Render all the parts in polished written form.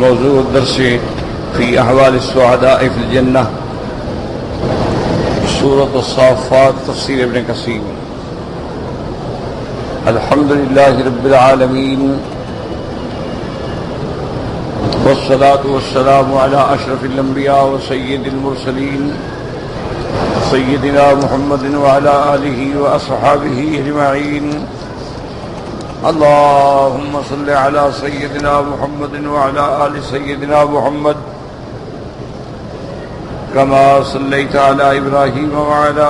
موضوع الدرس في أحوال السعداء في الجنة سورة الصافات تفسير ابن كثير. الحمد لله رب العالمين والصلاة والسلام على أشرف الأنبياء وسيد المرسلين سيدنا محمد وعلى آله وأصحابه أجمعين. اللهم صل على سيدنا محمد وعلى آل سيدنا محمد كما صليت على إبراهيم وعلى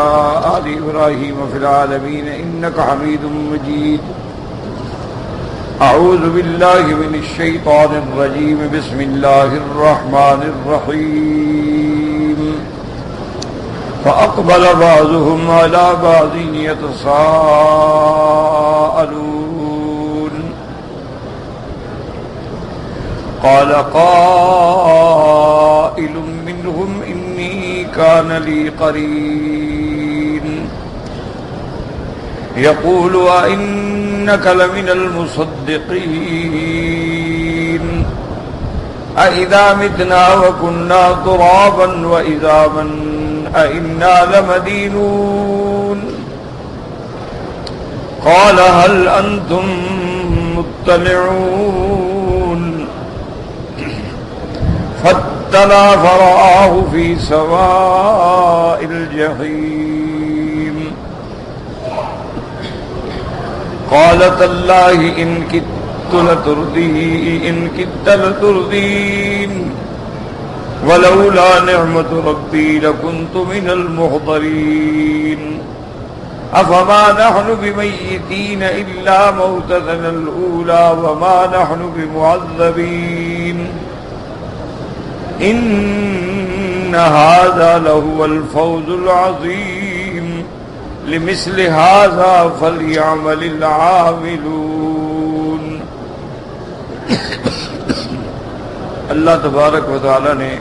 آل إبراهيم في العالمين إنك حميد مجيد. أعوذ بالله من الشيطان الرجيم. بسم الله الرحمن الرحيم. فأقبل بعضهم على بعض يتساءلون قال قائل منهم إني كان لي قرين يقول أئنك لمن المصدقين أإذا متنا وكنا ترابا وإذا من أئنا لمدينون. قال هل أنتم مطلعون فاطلع فرآه في سواء الجحيم. قال تالله إن كدت لتردين ولولا نعمة ربي لكنت من المحضرين. أفما نحن بميتين إلا موتتنا الأولى وما نحن بمعذبين إن هذا لهو الفوز العظيم لمثل هذا فليعمل العاملون. اللہ تبارک و تعالی نے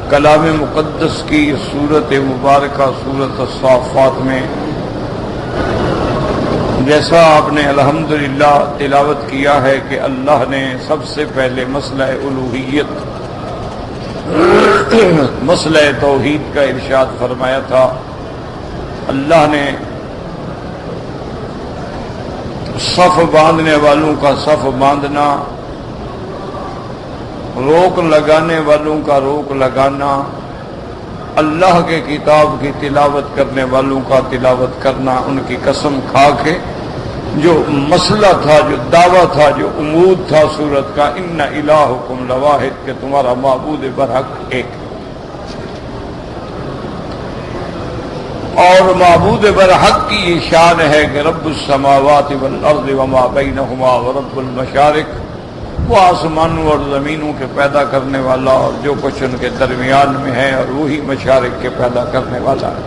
کلام مقدس کی سورت مبارکہ سورت الصافات میں جیسا آپ نے الحمدللہ تلاوت کیا ہے کہ اللہ نے سب سے پہلے مسئلہ الوہیت مسئلہ توحید کا ارشاد فرمایا تھا. اللہ نے صف باندھنے والوں کا صف باندھنا، روک لگانے والوں کا روک لگانا، اللہ کے کتاب کی تلاوت کرنے والوں کا تلاوت کرنا، ان کی قسم کھا کے جو مسئلہ تھا، جو دعویٰ تھا، جو عمود تھا سورت کا، ان الہکم لواحد، کہ تمہارا معبود برحق ایک، اور معبود برحق کی یہ شان ہے کہ رب السماوات والارض وما بینہما ورب المشارق، وہ آسمانوں اور زمینوں کے پیدا کرنے والا اور جو کچھ ان کے درمیان میں ہے، اور وہی مشارق کے پیدا کرنے والا ہے.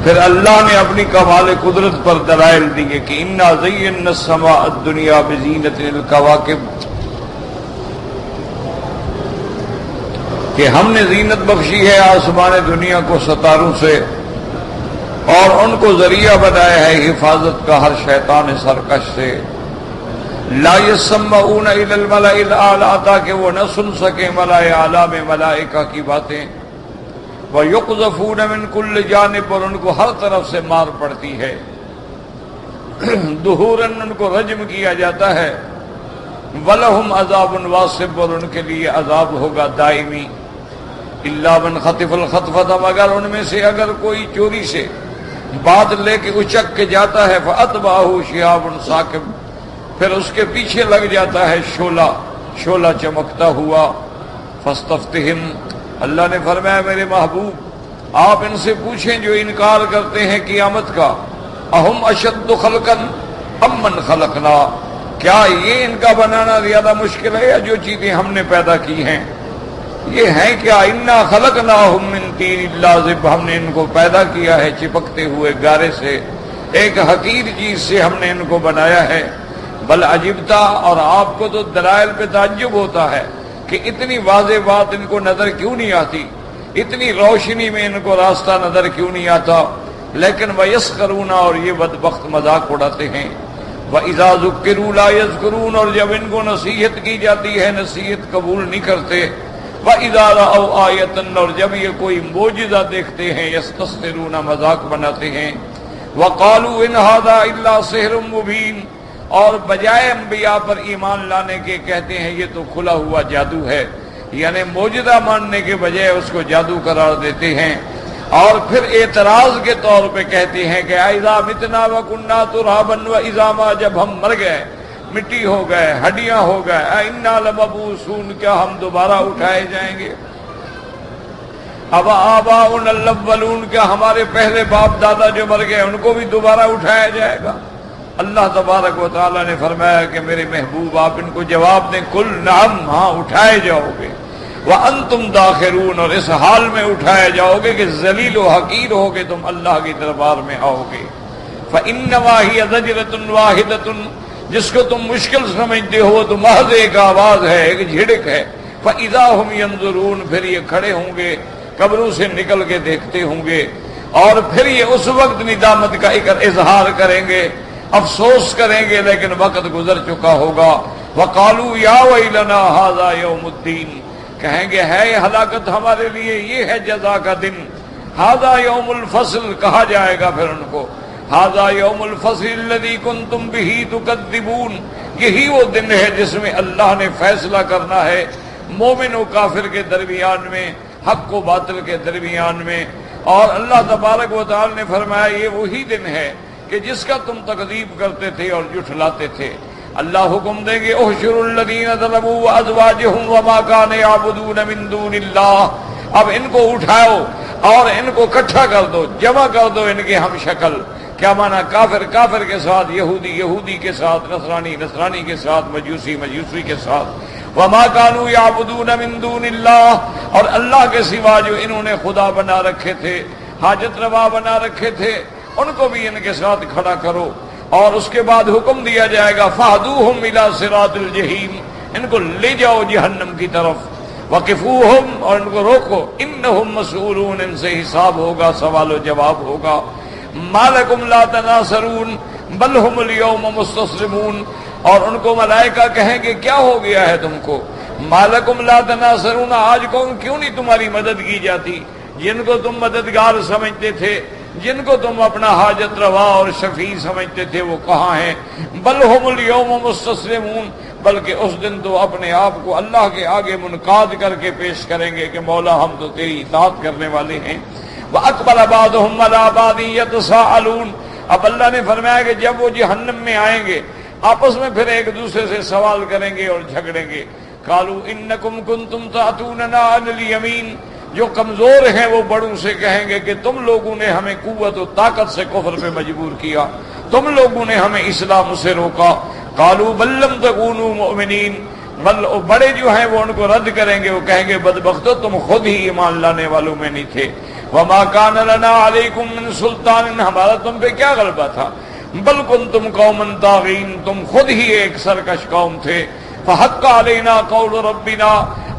پھر اللہ نے اپنی کمال قدرت پر دلائل دیے کہ انا زینا السماء الدنیا بزینۃ الکواکب، کہ ہم نے زینت بخشی ہے آسمان دنیا کو ستاروں سے، اور ان کو ذریعہ بنایا ہے حفاظت کا ہر شیطان سرکش سے. لا يسمعون الى الملأ الاعلى، تاکہ وہ نہ سن سکیں ملائے اعلیٰ میں ملائکہ کی باتیں. وَيُقْذَفُونَ مِنْ كُلِّ جانب، اور ان کو ہر طرف سے مار پڑتی ہے. دُحُورًا، ان کو رجم کیا جاتا ہے. وَلَهُمْ عَذَابٌ وَاصِبٌ، اور ان کے لیے عذاب ہوگا دائمی. إِلَّا مَنْ خَطِفَ الْخَطْفَةَ، مگر ان میں سے اگر کوئی چوری سے بات لے کے اچک کے جاتا ہے، فَأَتْبَعَهُ شِهَابٌ ثَاقِبٌ، پھر اس کے پیچھے لگ جاتا ہے شعلہ چمکتا ہوا. فاستفتہم، اللہ نے فرمایا میرے محبوب آپ ان سے پوچھیں جو انکار کرتے ہیں قیامت کا، اہم اشد خلقا ام من خلقنا، کیا یہ ان کا بنانا زیادہ مشکل ہے یا جو چیزیں ہم نے پیدا کی ہیں؟ یہ ہیں کیا؟ انا خلقناہم من طین لازب، ہم نے ان کو پیدا کیا ہے چپکتے ہوئے گارے سے، ایک حقیر چیز سے ہم نے ان کو بنایا ہے. بل عجبتا، اور آپ کو تو دلائل پہ تعجب ہوتا ہے کہ اتنی واضح بات ان کو نظر کیوں نہیں آتی، اتنی روشنی میں ان کو راستہ نظر کیوں نہیں آتا. لیکن وَيَسْخَرُونَ، اور یہ بدبخت مذاق اڑاتے ہیں. وَإِذَا ذُكِّرُوا لَا يَذْكُرُونَ، اور جب ان کو نصیحت کی جاتی ہے نصیحت قبول نہیں کرتے. وَإِذَا رَأَوْا آیَةً، اور جب یہ کوئی معجزہ دیکھتے ہیں يَسْتَسْخِرُونَ، مذاق بناتے ہیں. وَقَالُوا إِنْ هَذَا إِلَّا سِحْرٌ مُبِينٌ، اور بجائے انبیاء پر ایمان لانے کے کہتے ہیں یہ تو کھلا ہوا جادو ہے، یعنی معجزہ ماننے کے بجائے اس کو جادو قرار دیتے ہیں. اور پھر اعتراض کے طور پہ کہتے ہیں کہ اذا متنا وکنا ترابا وعظاما، جب ہم مر گئے، مٹی ہو گئے، ہڈیاں ہو گئے، انا لمبعوثون، کیا ہم دوبارہ اٹھائے جائیں گے؟ اب آباؤنا الاولون، کیا ہمارے پہلے باپ دادا جو مر گئے ان کو بھی دوبارہ اٹھایا جائے گا؟ اللہ تبارک و تعالیٰ نے فرمایا کہ میرے محبوب آپ ان کو جواب دیں، کل نعم، ہاں اٹھائے جاؤ گے. وَأَنْتُمْ دَاخِرُونَ، اور اس حال میں اٹھائے جاؤ گے کہ ذلیل و حقیر ہو کے تم اللہ کی دربار میں آؤ گے. فَإِنَّمَا هِيَ زَجْرَةٌ وَاحِدَةٌ، جس کو تم مشکل سمجھتے ہو وہ تو محض ایک آواز ہے، ایک جھڑک ہے. فَإِذَا هُمْ يَنظُرُونَ، پھر یہ کھڑے ہوں گے، قبروں سے نکل کے دیکھتے ہوں گے، اور پھر یہ اس وقت ندامت کا اظہار کریں گے، افسوس کریں گے، لیکن وقت گزر چکا ہوگا. وَقَالُوا يَا وَيْلَنَا هَذَا يَوْمُ الدِّينِ، کہیں گے ہے یہ ہلاکت ہمارے لیے، یہ ہے جزا کا دن. هَذَا يَوْمُ الْفَصْلِ، کہا جائے گا پھر ان کو، هَذَا يَوْمُ الْفَصْلِ الَّذِي كُنْتُمْ بِهِ تُكَذِّبُونَ، یہی وہ دن ہے جس میں اللہ نے فیصلہ کرنا ہے مومن و کافر کے درمیان میں، حق و باطل کے درمیان میں. اور اللہ تبارک و تعالی نے فرمایا یہ وہی دن ہے کہ جس کا تم تکذیب کرتے تھے اور جھٹلاتے تھے. اللہ حکم دیں گے احشروا الذین ظلموا وازواجہم وما کانوا یعبدون من دون اللہ، اب ان کو اٹھاؤ اور ان کو اکٹھا کر دو، جمع کر دو ان کے ہم شکل. کیا مانا؟ کافر کافر کے ساتھ، یہودی یہودی کے ساتھ، نصرانی نصرانی کے ساتھ، مجوسی مجوسی کے ساتھ. وما کانوا یعبدون من دون اللہ، اور اللہ کے سوا جو انہوں نے خدا بنا رکھے تھے، حاجت روا بنا رکھے تھے، ان کو بھی ان کے ساتھ کھڑا کرو. اور اس کے بعد حکم دیا جائے گا فاہدوہم الی صراط الجحیم، ان کو لے جاؤ جہنم کی طرف. وقفوہم، اور ان کو روکو، انہم مسئولون، ان سے حساب ہوگا، سوال و جواب ہوگا. ما لکم لا تناصرون بل ہم اليوم مستسلمون، اور ان کو ملائکہ کہیں گے کیا ہو گیا ہے تم کو؟ ما لکم لا تناصرون، آج کون کیوں نہیں تمہاری مدد کی جاتی؟ جن کو تم مددگار سمجھتے تھے، جن کو تم اپنا حاجت روا اور شفیع سمجھتے تھے، وہ کہاں ہیں؟ بل ہم اليوم مستسلمون، بلکہ اس دن تو اپنے آپ کو اللہ کے آگے منقاد کر کے پیش کریں گے کہ مولا ہم تو تیری اطاعت کرنے والے ہیں. وَأَقْبَلَ بَعْضُهُمْ عَلَىٰ بَعْضٍ يَتَسَاءَلُونَ، اب اللہ نے فرمایا کہ جب وہ جہنم میں آئیں گے آپس میں پھر ایک دوسرے سے سوال کریں گے اور جھگڑیں گے. قالوا انکم کنتم تأتوننا عن الیمین، جو کمزور ہیں وہ بڑوں سے کہیں گے کہ تم لوگوں نے ہمیں قوت و طاقت سے کفر پہ مجبور کیا، تم لوگوں نے ہمیں اسلام سے روکا. قالوا بل لم تکونوا مؤمنین، بل بڑے جو ہیں وہ ان کو رد کریں گے، وہ کہیں گے بدبختو تم خود ہی ایمان لانے والوں میں نہیں تھے. وما کان لنا علیکم من سلطان، ہمارا تم پہ کیا غلبہ تھا؟ بل کنتم قوما طاغین، تم خود ہی ایک سرکش قوم تھے. فحق علینا قول ربنا،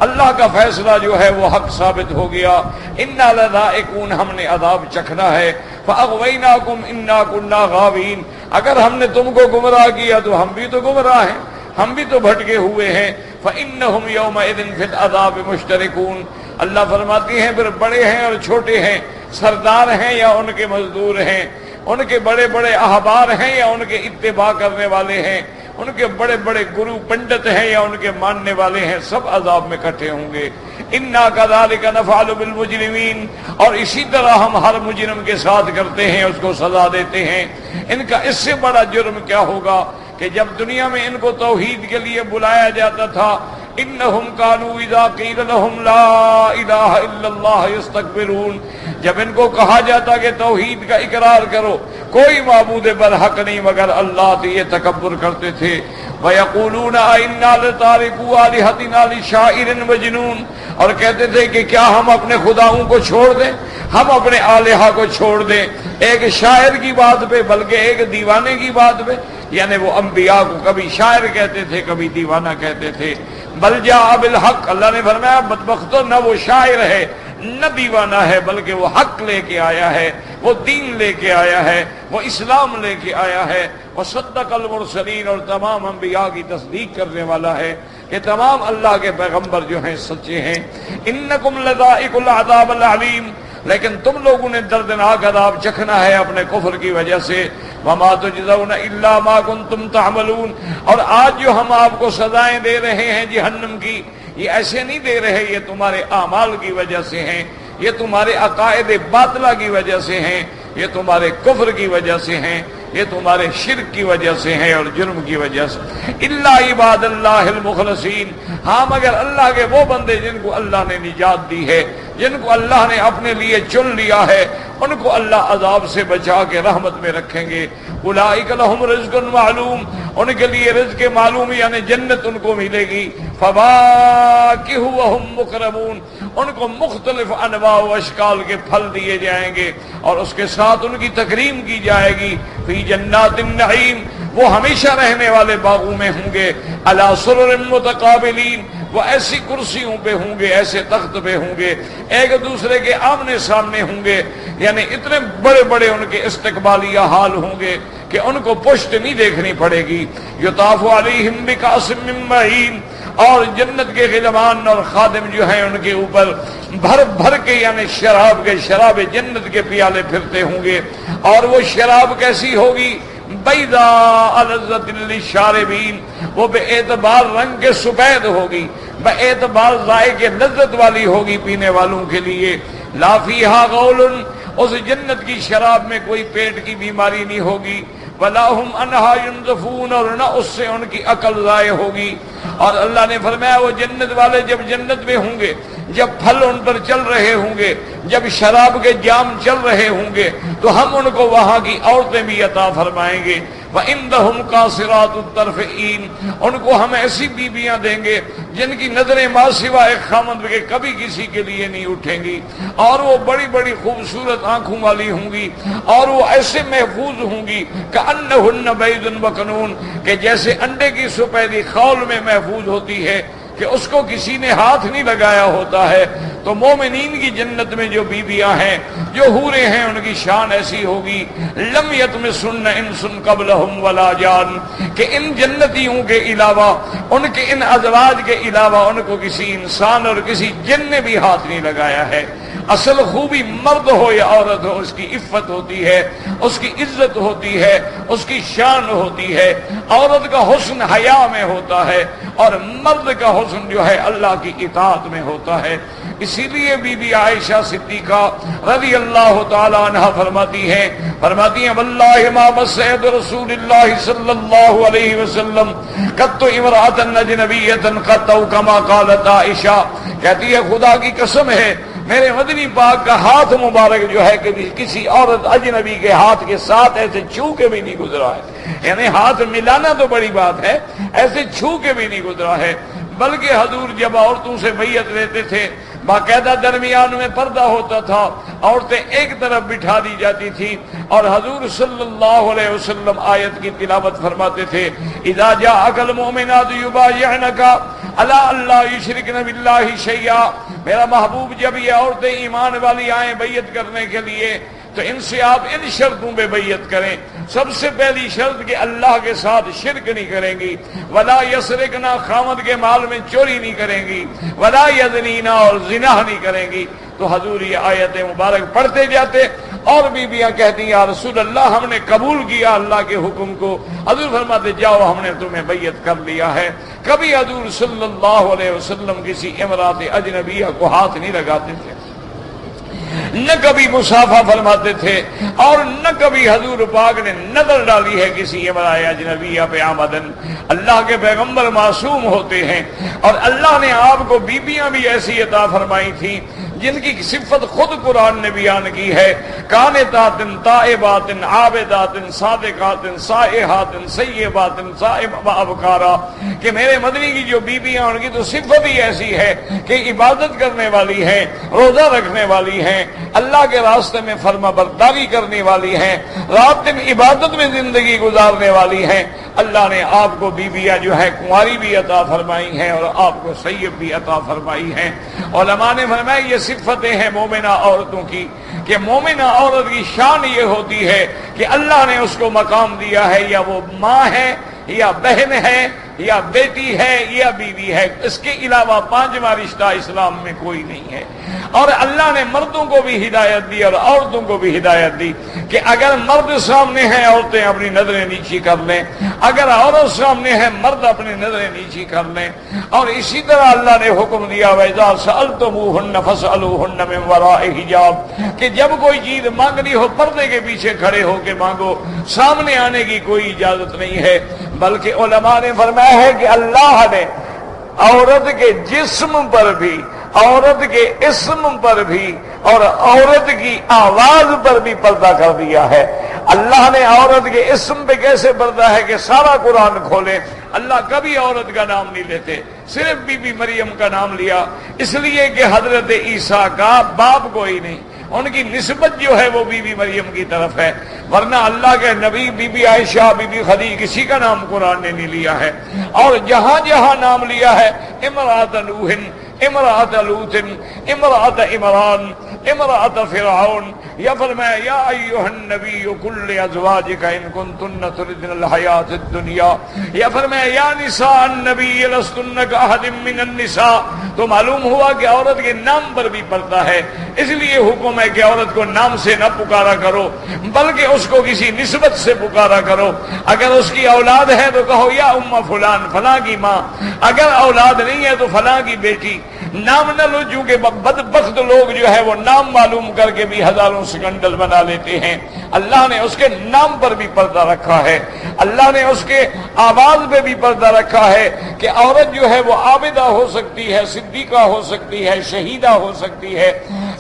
اللہ کا فیصلہ جو ہے وہ حق ثابت ہو گیا. انا لذائقون، ہم نے عذاب چکھنا ہے. فاغویناکم انا کنا غاوین، اگر ہم نے تم کو گمراہ کیا تو ہم بھی تو گمراہ ہیں، ہم بھی تو بھٹکے ہوئے ہیں. فانہم یومئذ فی العذاب مشترکون، اللہ فرماتی ہیں پھر بڑے ہیں اور چھوٹے ہیں، سردار ہیں یا ان کے مزدور ہیں، ان کے بڑے بڑے احبار ہیں یا ان کے اتباع کرنے والے ہیں، ان کے بڑے بڑے گرو پنڈت ہیں یا ان کے ماننے والے ہیں، سب عذاب میں کٹھے ہوں گے. انا کذالک نفعل بالمجرمین، اور اسی طرح ہم ہر مجرم کے ساتھ کرتے ہیں، اس کو سزا دیتے ہیں. ان کا اس سے بڑا جرم کیا ہوگا کہ جب دنیا میں ان کو توحید کے لیے بلایا جاتا تھا، انہم کانوا اذا قیل لهم لا الہ الا اللہ یستکبرون، جب ان کو کہا جاتا کہ توحید کا اقرار کرو، کوئی معبود برحق نہیں مگر اللہ، تو یہ تکبر کرتے تھے. وَيَقُولُونَ أَإِنَّا لَتَارِكُو آلِهَتِنَا لِشَاعِرٍ مَجْنُونٍ، اور کہتے تھے کہ کیا ہم اپنے خداؤں کو چھوڑ دیں، ہم اپنے آلہہ کو چھوڑ دیں ایک شاعر کی بات پہ، بلکہ ایک دیوانے کی بات پہ. یعنی وہ انبیاء کو کبھی شاعر کہتے تھے، کبھی دیوانہ کہتے تھے. بل جاء بالحق، اللہ نے فرمایا بدبختو نہ وہ شاعر ہے نہ دیوانہ ہے، بلکہ وہ حق لے کے آیا ہے، وہ دین لے کے آیا ہے، وہ اسلام لے کے آیا ہے. وصدق المرسلین، اور تمام انبیاء کی تصدیق کرنے والا ہے کہ تمام اللہ کے پیغمبر جو ہیں سچے ہیں۔ انکم لذائق العذاب العلیم، لیکن تم لوگوں نے دردناک عذاب چکھنا ہے اپنے کفر کی وجہ سے۔ وما تجزون الا ما کنتم تعملون، اور آج جو ہم آپ کو سزائیں دے رہے ہیں جہنم کی، یہ ایسے نہیں دے رہے، یہ تمہارے اعمال کی وجہ سے ہیں، یہ تمہارے عقائد باطلہ کی وجہ سے ہیں، یہ تمہارے کفر کی وجہ سے ہیں، یہ تمہارے شرک کی وجہ سے ہیں اور جرم کی وجہ سے۔ الا عباد اللہ المخلصین، ہاں مگر اللہ کے وہ بندے جن کو اللہ نے نجات دی ہے، جن کو اللہ نے اپنے لیے چن لیا ہے، ان کو اللہ عذاب سے بچا کے رحمت میں رکھیں گے۔ اولئک لہم رزق معلوم، ان کے لیے رزق معلوم یعنی جنت ان کو ملے گی۔ فواکہ وہم مکرمون، ان کو مختلف انواع و اشکال کے پھل دیے جائیں گے اور اس کے ساتھ ان کی تکریم کی جائے گی۔ فی جنات النعیم، وہ ہمیشہ رہنے والے باغوں میں ہوں گے۔ علی سرر متقابلین، وہ ایسی کرسیوں پہ ہوں گے، ایسے تخت پہ ہوں گے، ایک دوسرے کے آمنے سامنے ہوں گے، یعنی اتنے بڑے بڑے ان کے استقبالیہ حال ہوں گے کہ ان کو پشت نہیں دیکھنی پڑے گی۔ یطاف علیہم بکأس من معین، اور جنت کے غلمان اور خادم جو ہیں ان کے اوپر بھر بھر کے یعنی شراب جنت کے پیالے پھرتے ہوں گے، اور وہ شراب کیسی ہوگی؟ بیضاء لذۃ للشاربین، وہ بے اعتبار رنگ کے سفید ہوگی، بے اعتبار ذائقے لذت والی ہوگی پینے والوں کے لیے۔ لا فیہا غول، اس جنت کی شراب میں کوئی پیٹ کی بیماری نہیں ہوگی۔ ولا ہم عنہا ینزفون، اور نہ اس سے ان کی عقل ضائع ہوگی۔ اور اللہ نے فرمایا وہ جنت والے جب جنت میں ہوں گے، جب پھل ان پر چل رہے ہوں گے، جب شراب کے جام چل رہے ہوں گے، تو ہم ان کو وہاں کی عورتیں بھی عطا فرمائیں گے۔ وَعِندَهُمْ قَاصِرَاتُ الطَّرْفِ عِین، ان کو ہم ایسی بیویاں دیں گے جن کی نظریں ماں سوائے خامند کے کبھی کسی کے لیے نہیں اٹھیں گی، اور وہ بڑی بڑی خوبصورت آنکھوں والی ہوں گی، اور وہ ایسے محفوظ ہوں گی كَأَنَّهُنَّ بَيْضٌ مَكْنُونٌ، کہ جیسے انڈے کی سفیدی خول میں محفوظ ہوتی ہے کہ اس کو کسی نے ہاتھ نہیں لگایا ہوتا ہے۔ تو مومنین کی جنت میں جو بیویاں ہیں، جو حوریں ہیں، ان کی شان ایسی ہوگی لم یطمثن انس قبلہم ولا جان، کہ ان جنتیوں کے علاوہ، ان کے ان ازواج کے علاوہ ان کو کسی انسان اور کسی جن نے بھی ہاتھ نہیں لگایا ہے۔ اصل خوبی مرد ہو یا عورت ہو، اس کی عفت ہوتی ہے، اس کی عزت ہوتی ہے، اس کی شان ہوتی ہے۔ عورت کا حسن حیا میں ہوتا ہے اور مرد کا حسن جو ہے اللہ کی اطاعت میں ہوتا ہے۔ اسی لیے بی بی عائشہ صدیقہ رضی اللہ تعالی عنہ فرماتی ہیں واللہ ما مسعد رسول اللہ صلی اللہ علیہ وسلم قط امرأۃ اجنبیۃ قط کما قالت عائشہ، کہتی ہے خدا کی قسم ہے میرے مدنی پاک کا ہاتھ مبارک جو ہے کبھی کسی عورت اجنبی کے ہاتھ کے ساتھ ایسے چھو کے بھی نہیں گزرا ہے، یعنی ہاتھ ملانا تو بڑی بات ہے، ایسے چھو کے بھی نہیں گزرا ہے۔ بلکہ حضور جب عورتوں سے بیعت لیتے تھے، باقاعدہ درمیان میں پردہ ہوتا تھا، عورتیں ایک طرف بٹھا دی جاتی تھی، اور حضور صلی اللہ علیہ وسلم آیت کی تلاوت فرماتے تھے اذا جاءک المؤمنات یبایعنک علی اللہ یشرکن باللہ شیئا، میرا محبوب جب یہ عورتیں ایمان والی آئیں بیعت کرنے کے لیے تو ان سے آپ ان شرطوں پہ بیعت کریں۔ سب سے پہلی شرط کہ اللہ کے ساتھ شرک نہیں کریں گی، ولا یسرقنا، خامد کے مال میں چوری نہیں کریں گی، ولا یزنینا، اور زنا نہیں کریں گی۔ تو حضور یہ آیت مبارک پڑھتے جاتے اور بیویاں کہتی یا رسول اللہ ہم نے قبول کیا اللہ کے حکم کو۔ حضور فرماتے جاؤ ہم نے تمہیں بیعت کر لیا ہے۔ کبھی حضور صلی اللہ علیہ وسلم کسی امرات اجنبیہ کو ہاتھ نہیں لگاتے تھے، نہ کبھی مصافحہ فرماتے تھے، اور نہ کبھی حضور پاک نے نظر ڈالی ہے کسی امرأۃ اجنبیہ پہ آمدن۔ اللہ کے پیغمبر معصوم ہوتے ہیں، اور اللہ نے آپ کو بیویاں بھی ایسی عطا فرمائی تھیں جن کی صفت خود قرآن نے بیان کی ہے، قانتات تائبات عابدات صادقات سائحات سیبات ابکارا، کہ میرے مدنی کی جو بیویاں ان کی تو صفت ہی ایسی ہے کہ عبادت کرنے والی ہیں، روزہ رکھنے والی ہیں، اللہ کے راستے میں فرما برداری کرنے والی ہیں، رات دن عبادت میں زندگی گزارنے والی ہیں، اللہ نے آپ کو بیویاں جو ہے کنواری بھی عطا فرمائی ہیں اور آپ کو سیب بھی عطا فرمائی ہیں۔ علماء نے فرمایا یہ صفتیں ہیں مومنہ عورتوں کی کہ مومنہ عورت کی شان یہ ہوتی ہے کہ اللہ نے اس کو مقام دیا ہے، یا وہ ماں ہے یا بہن ہے یا بیٹی ہے یا بیوی ہے، اس کے علاوہ پانچواں رشتہ اسلام میں کوئی نہیں ہے۔ اور اللہ نے مردوں کو بھی ہدایت دی اور عورتوں کو بھی ہدایت دی کہ اگر مرد سامنے ہیں عورتیں اپنی نظریں نیچی کر لیں، اگر عورت سامنے ہے مرد اپنی نظریں نیچی کر لیں۔ اور اسی طرح اللہ نے حکم دیا وَإِذَا سَأَلْتُمُوهُنَّ فَاسْأَلُوهُنَّ مِنْ وَرَاءِ حِجَابٍ کہ جب کوئی چیز مانگنی ہو پردے کے پیچھے کھڑے ہو کے مانگو، سامنے آنے کی کوئی اجازت نہیں ہے۔ بلکہ علماء نے فرمایا ہے کہ اللہ نے عورت کے جسم پر بھی، عورت کے اسم پر بھی اور عورت کی آواز پر بھی پردہ کر دیا ہے۔ اللہ نے عورت کے اسم پہ کیسے پردہ ہے کہ سارا قرآن کھولیں، اللہ کبھی عورت کا نام نہیں لیتے، صرف بی بی مریم کا نام لیا، اس لیے کہ حضرت عیسیٰ کا باپ کوئی نہیں، ان کی نسبت جو ہے وہ بی بی مریم کی طرف ہے، ورنہ اللہ کے نبی بی بی عائشہ، بی بی خدیجہ کسی کا نام قرآن نے نہیں لیا ہے۔ اور جہاں جہاں نام لیا ہے امرأۃ نوح، امرأۃ لوط، امرأۃ عمران، امرأۃ فرعون، یا فرمایا یا ایھا النبی قل لازواجک ان کنتن تردن الحیاۃ الدنیا، یا فرمایا یا نساء النبی لستن کاحد من النساء۔ تو معلوم ہوا کہ عورت کے نام پر بھی پردہ ہے، اس لیے حکم ہے کہ عورت کو نام سے نہ پکارا کرو بلکہ اس کو کسی نسبت سے پکارا کرو۔ اگر اس کی اولاد ہے تو کہو یا ام فلان، فلاں کی ماں، اگر اولاد نہیں ہے تو فلاں کی بیٹی۔ نام نہ لو، چونکہ بدبخت لوگ جو ہے وہ نام معلوم کر کے بھی ہزاروں سکنڈل بنا لیتے ہیں۔ اللہ نے اس کے نام پر بھی پردہ رکھا ہے، اللہ نے اس کے آواز پہ بھی پردہ رکھا ہے کہ عورت جو ہے وہ عابدہ ہو سکتی ہے، صدیقہ ہو سکتی ہے، شہیدہ ہو سکتی ہے،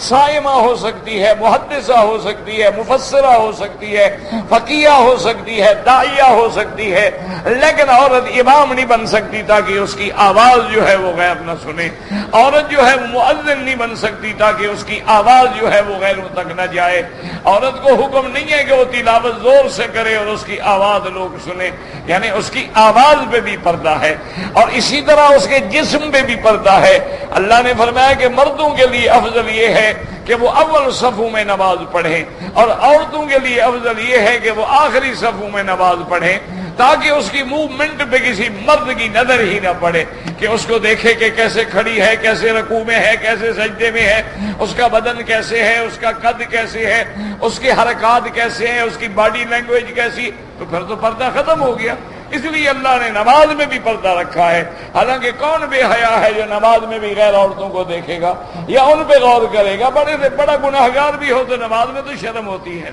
صائمہ ہو سکتی ہے، محدثہ ہو سکتی ہے، مفسرہ ہو سکتی ہے، فقیہ ہو سکتی ہے، داعیہ ہو سکتی ہے، لیکن عورت امام نہیں بن سکتی تاکہ اس کی آواز جو ہے وہ غیر نہ سنے۔ عورت جو ہے وہ مؤذن نہیں بن سکتی تاکہ اس کی آواز جو ہے وہ غیروں تک نہ جائے۔ عورت کو حکم نہیں ہے کہ وہ تلاوت زور سے کرے اور اس کی آواز لوگ سنیں، یعنی اس کی آواز پہ بھی پردہ ہے، اور اسی طرح اس کے جسم پہ بھی پردہ ہے۔ اللہ نے فرمایا کہ مردوں کے لیے افضل یہ ہے کہ وہ اول صفوں میں نماز پڑھیں، اور عورتوں کے لیے افضل یہ ہے کہ وہ آخری صفوں میں نماز پڑھیں، تاکہ اس کی موومنٹ پہ کسی مرد کی نظر ہی نہ پڑے، کہ اس کو دیکھے کہ کیسے کھڑی ہے، کیسے رکوع میں ہے، کیسے سجدے میں ہے، اس کا بدن کیسے ہے، اس کا قد کیسے ہے، اس کی حرکات کیسے ہیں، اس کی باڈی لینگویج کیسی، تو پھر تو پردہ ختم ہو گیا۔ اس لیے اللہ نے نماز میں بھی پردہ رکھا ہے۔ حالانکہ کون بے حیا ہے جو نماز میں بھی غیر عورتوں کو دیکھے گا یا ان پہ غور کرے گا؟ بڑے سے بڑا گناہگار بھی ہو تو نماز میں تو شرم ہوتی ہے،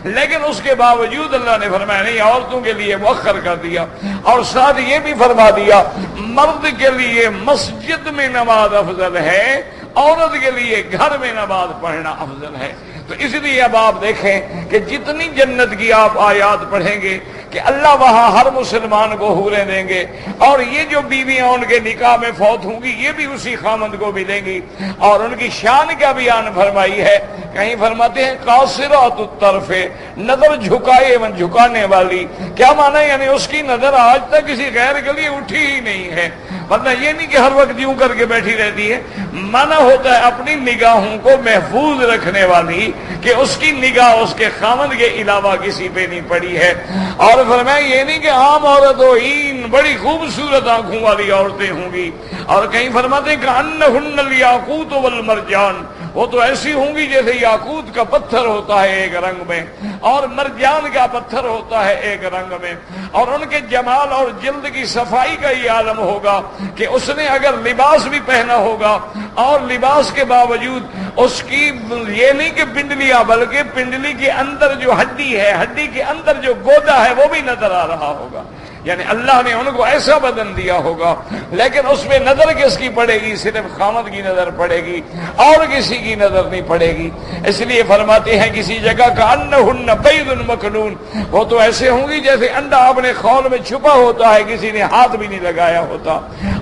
لیکن اس کے باوجود اللہ نے فرمایا نہیں، عورتوں کے لیے مؤخر کر دیا، اور ساتھ یہ بھی فرما دیا مرد کے لیے مسجد میں نماز افضل ہے، عورت کے لیے گھر میں نماز پڑھنا افضل ہے۔ تو اس لیے اب آپ دیکھیں کہ جتنی جنت کی آپ آیات پڑھیں گے کہ اللہ وہاں ہر مسلمان کو حوریں دیں گے، اور یہ جو بیویاں ان کے نکاح میں فوت ہوں گی یہ بھی اسی خامند کو ملیں گی، اور ان کی شان کا بیان فرمائی ہے۔ کہیں فرماتے ہیں قاصرات الطرف، نظر جھکائے من جھکانے والی، کیا معنی؟ یعنی اس کی نظر آج تک کسی غیر کے لیے اٹھی ہی نہیں ہے، ورنہ یہ نہیں کہ ہر وقت یوں کر کے بیٹھی رہتی ہے، معنی ہوتا ہے اپنی نگاہوں کو محفوظ رکھنے والی، کہ اس کی نگاہ اس کے خامند کے علاوہ کسی پہ نہیں پڑی ہے۔ اور فرمایا یہ نہیں کہ عام عورت ہو، بڑی خوبصورت آنکھوں والی عورتیں ہوں گی، اور کہیں فرماتے ہیں کہ انہن الیاقوت والمرجان، وہ تو ایسی ہوں گی جیسے یاقوت کا پتھر ہوتا ہے ایک رنگ میں اور مرجان کا پتھر ہوتا ہے ایک رنگ میں، اور ان کے جمال اور جلد کی صفائی کا یہ عالم ہوگا کہ اس نے اگر لباس بھی پہنا ہوگا اور لباس کے باوجود اس کی یہ نہیں کہ پنڈلیاں، بلکہ پنڈلی کے اندر جو ہڈی ہے، ہڈی کے اندر جو گودا ہے وہ بھی نظر آ رہا ہوگا، یعنی اللہ نے ان کو ایسا بدن دیا ہوگا، لیکن اس میں نظر کس کی پڑے گی؟ صرف خامد کی نظر پڑے گی اور کسی کی نظر نہیں پڑے گی۔ اس لیے فرماتے ہیں کسی جگہ کا انہن بید مکنون، وہ تو ایسے ہوں گی جیسے انڈا اپنے خول میں چھپا ہوتا ہے، کسی نے ہاتھ بھی نہیں لگایا ہوتا۔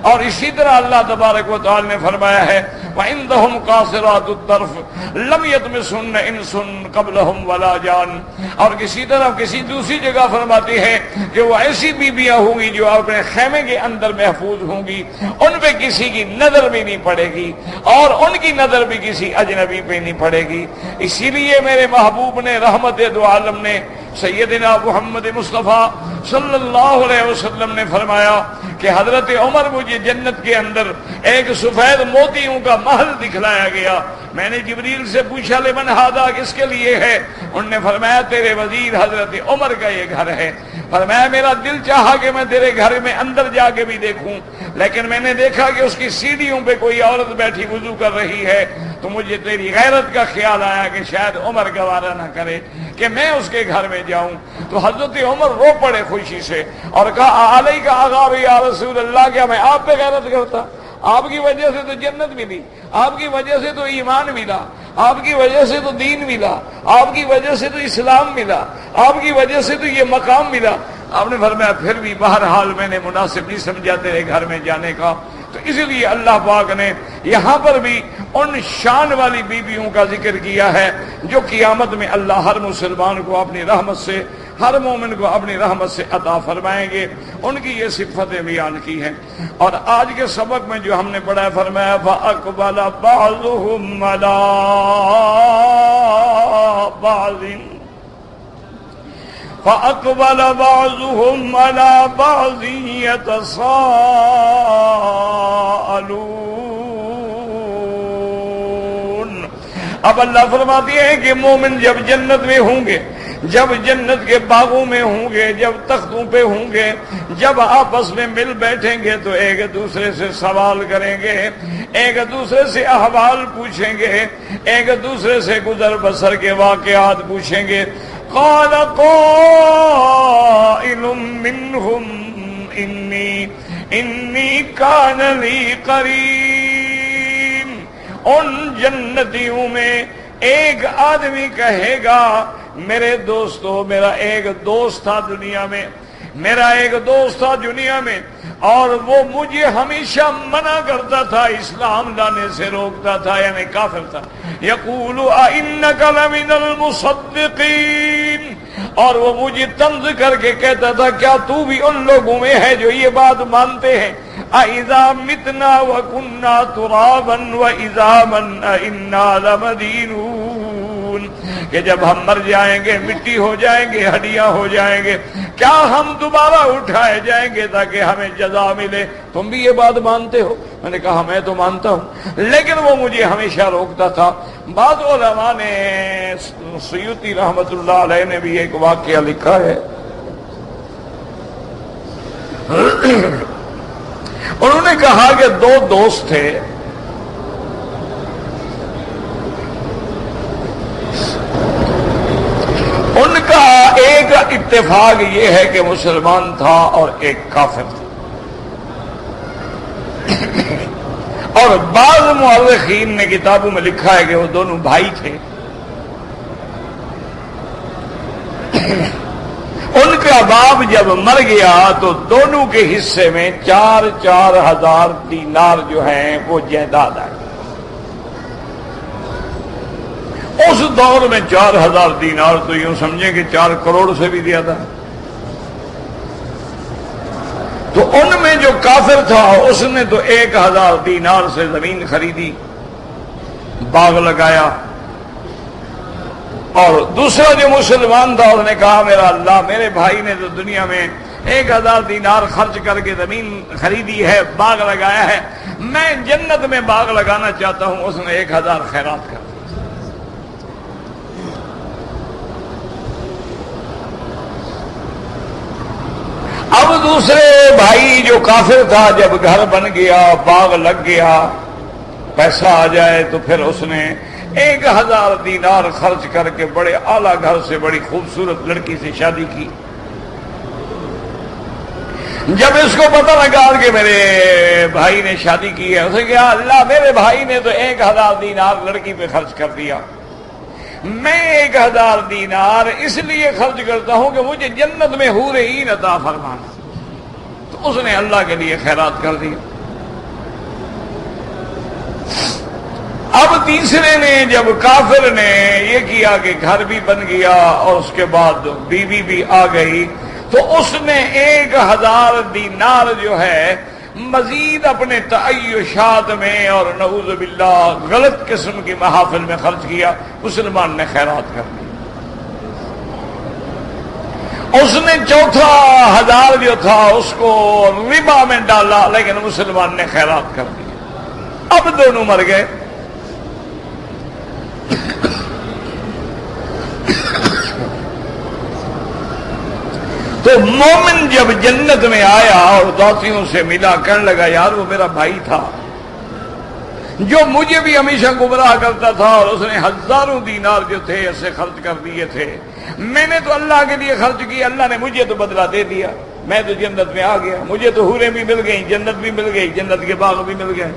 اور اسی طرح اللہ تبارک و تعالی نے فرمایا ہے وَعِندَهُمْ قَاصِرَاتُ الطَّرْفِ لَمْ يَطْمِثْهُنَّ إِنسٌ قَبْلَهُمْ وَلَا جَانٌ، اور کسی طرح کسی دوسری جگہ فرماتی ہے کہ وہ ایسی بھی بیویاں ہوں گی جو اپنے خیمے کے اندر محفوظ ہوں گی، ان پہ کسی کی نظر بھی نہیں پڑے گی اور ان کی نظر بھی کسی اجنبی پہ نہیں پڑے گی۔ اسی لیے میرے محبوب نے، رحمت دو عالم نے، سیدنا محمد مصطفیٰ صلی اللہ علیہ وسلم نے فرمایا کہ حضرت عمر مجھے جنت کے اندر ایک سفید موتیوں کا محل دکھلایا گیا۔ میں نے جبریل سے پوچھا لمن ھذا، کس کے لیے ہے؟ انہوں نے فرمایا تیرے وزیر حضرت عمر کا یہ گھر ہے۔ فرمایا میرا دل چاہا کہ میں تیرے گھر میں اندر جا کے بھی دیکھوں، لیکن میں نے دیکھا کہ اس کی سیڑھیوں پہ کوئی عورت بیٹھی وضو کر رہی ہے، تو مجھے تیری غیرت کا خیال آیا کہ شاید عمر گوارا نہ کرے کہ میں اس کے گھر میں جاؤں۔ تو حضرت عمر رو پڑے خوشی سے اور کہا علیہ کا اغار یا رسول اللہ، کیا میں آپ پہ غیرت کرتا؟ آپ کی وجہ سے تو جنت ملی، آپ کی وجہ سے تو ایمان ملا، آپ کی وجہ سے تو دین ملا، آپ کی وجہ سے تو اسلام ملا، آپ کی وجہ سے تو یہ مقام ملا۔ آپ نے فرمایا پھر بھی بہرحال میں نے مناسب نہیں سمجھا تیرے گھر میں جانے کا۔ تو اس لیے اللہ پاک نے یہاں پر بھی ان شان والی بیویوں کا ذکر کیا ہے جو قیامت میں اللہ ہر مسلمان کو اپنی رحمت سے، ہر مومن کو اپنی رحمت سے عطا فرمائیں گے۔ ان کی یہ صفتیں بیان کی ہیں۔ اور آج کے سبق میں جو ہم نے پڑھا ہے، فرمایا فَأَقْبَلَ بَعْضُهُمْ عَلَىٰ بَعْضٍ فَأَقْبَلَ بَعْضُهُمْ عَلَىٰ بَعْضٍ يَتَسَاءَلُونَ۔ اب اللہ فرماتی ہے کہ مومن جب جنت میں ہوں گے، جب جنت کے باغوں میں ہوں گے، جب تختوں پہ ہوں گے، جب آپس میں مل بیٹھیں گے تو ایک دوسرے سے سوال کریں گے، ایک دوسرے سے احوال پوچھیں گے، ایک دوسرے سے گزر بسر کے واقعات پوچھیں گے۔ قال قائل منهم انی کان لی قرین۔ ان جنتیوں میں ایک آدمی کہے گا میرے دوستو، میرا ایک دوست تھا دنیا میں، میرا ایک دوست تھا دنیا میں، اور وہ مجھے ہمیشہ منع کرتا تھا، اسلام لانے سے روکتا تھا، یعنی کافر تھا۔ یقول اِنَّكَ لَمِنَ الْمُصَدِّقِينَ، اور وہ مجھے طنز کر کے کہتا تھا کیا تو بھی ان لوگوں میں ہے جو یہ بات مانتے ہیں اَإِذَا مِتْنَا وَكُنَّا تُرَابًا وَإِذَامًا أَإِنَّا لَمَدِينُونَ، کہ جب ہم مر جائیں گے، مٹی ہو جائیں گے، ہڈیاں ہو جائیں گے، کیا ہم دوبارہ اٹھائے جائیں گے تاکہ ہمیں جزا ملے؟ تم بھی یہ بات مانتے ہو؟ میں نے کہا میں تو مانتا ہوں، لیکن وہ مجھے ہمیشہ روکتا تھا۔ بعض علماء نے، سیوطی رحمت اللہ علیہ نے بھی ایک واقعہ لکھا ہے، انہوں نے کہا کہ دو دوست تھے، ان کا ایک اتفاق یہ ہے کہ مسلمان تھا اور ایک کافر تھا، اور بعض مورخین نے کتابوں میں لکھا ہے کہ وہ دونوں بھائی تھے۔ ان کا باپ جب مر گیا تو دونوں کے حصے میں 4,000 دینار جو ہیں وہ جائیداد آئی۔ اس دور میں 4,000 دینار تو یوں سمجھیں کہ 4 کروڑ سے بھی زیادہ۔ تو ان میں جو کافر تھا اس نے تو 1,000 دینار سے زمین خریدی، باغ لگایا، اور دوسرا جو مسلمان تھا اس نے کہا میرا اللہ، میرے بھائی نے تو دنیا میں 1,000 دینار خرچ کر کے زمین خریدی ہے، باغ لگایا ہے، میں جنت میں باغ لگانا چاہتا ہوں۔ اس نے 1,000 خیرات کر دی۔ اب دوسرے بھائی جو کافر تھا جب گھر بن گیا، باغ لگ گیا، پیسہ آ جائے تو پھر اس نے 1,000 دینار خرچ کر کے بڑے اعلیٰ گھر سے بڑی خوبصورت لڑکی سے شادی کی۔ جب اس کو پتہ لگا کہ میرے بھائی نے شادی کی ہے، اسے کہا اللہ، میرے بھائی نے تو 1,000 دینار لڑکی پہ خرچ کر دیا، میں 1,000 دینار اس لیے خرچ کرتا ہوں کہ مجھے جنت میں حور عین عطا فرمانا۔ تو اس نے اللہ کے لیے خیرات کر دی۔ اب تیسرے نے، جب کافر نے یہ کیا کہ گھر بھی بن گیا اور اس کے بعد بیوی بھی آ گئی، تو اس نے 1000 دینار جو ہے مزید اپنے تعیشات میں اور نعوذ باللہ غلط قسم کی محافل میں خرچ کیا، مسلمان نے خیرات کر دی۔ اس نے 4000 جو تھا اس کو ربا میں ڈالا، لیکن مسلمان نے خیرات کر دی۔ اب دونوں مر گئے۔ تو مومن جب جنت میں آیا اور دوستیوں سے ملا، کہنے لگا یار وہ میرا بھائی تھا جو مجھے بھی ہمیشہ گمراہ کرتا تھا، اور اس نے 1000 دینار جو تھے ایسے خرچ کر دیے تھے، میں نے تو اللہ کے لیے خرچ کیا، اللہ نے مجھے تو بدلہ دے دیا، میں تو جنت میں آ گیا، مجھے تو حوریں بھی مل گئیں، جنت بھی مل گئی، جنت کے باغ بھی مل گئے،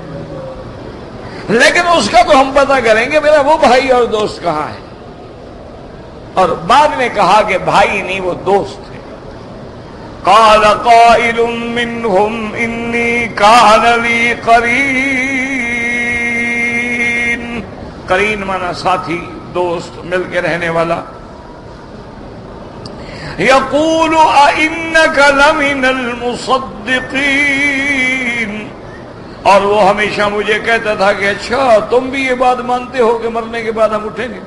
لیکن اس کا تو ہم پتہ کریں گے میرا وہ بھائی اور دوست کہاں ہے۔ اور بعد میں کہا کہ بھائی نہیں وہ دوست ہے۔ قال قائل منهم انی کان لی قرین، قرین مانا ساتھی، دوست، مل کے رہنے والا۔ یقول اِنَّكَ لَمِنَ الْمُصَدِّقِينَ، اور وہ ہمیشہ مجھے کہتا تھا کہ اچھا تم بھی یہ بات مانتے ہو کہ مرنے کے بعد ہم اٹھیں گے؟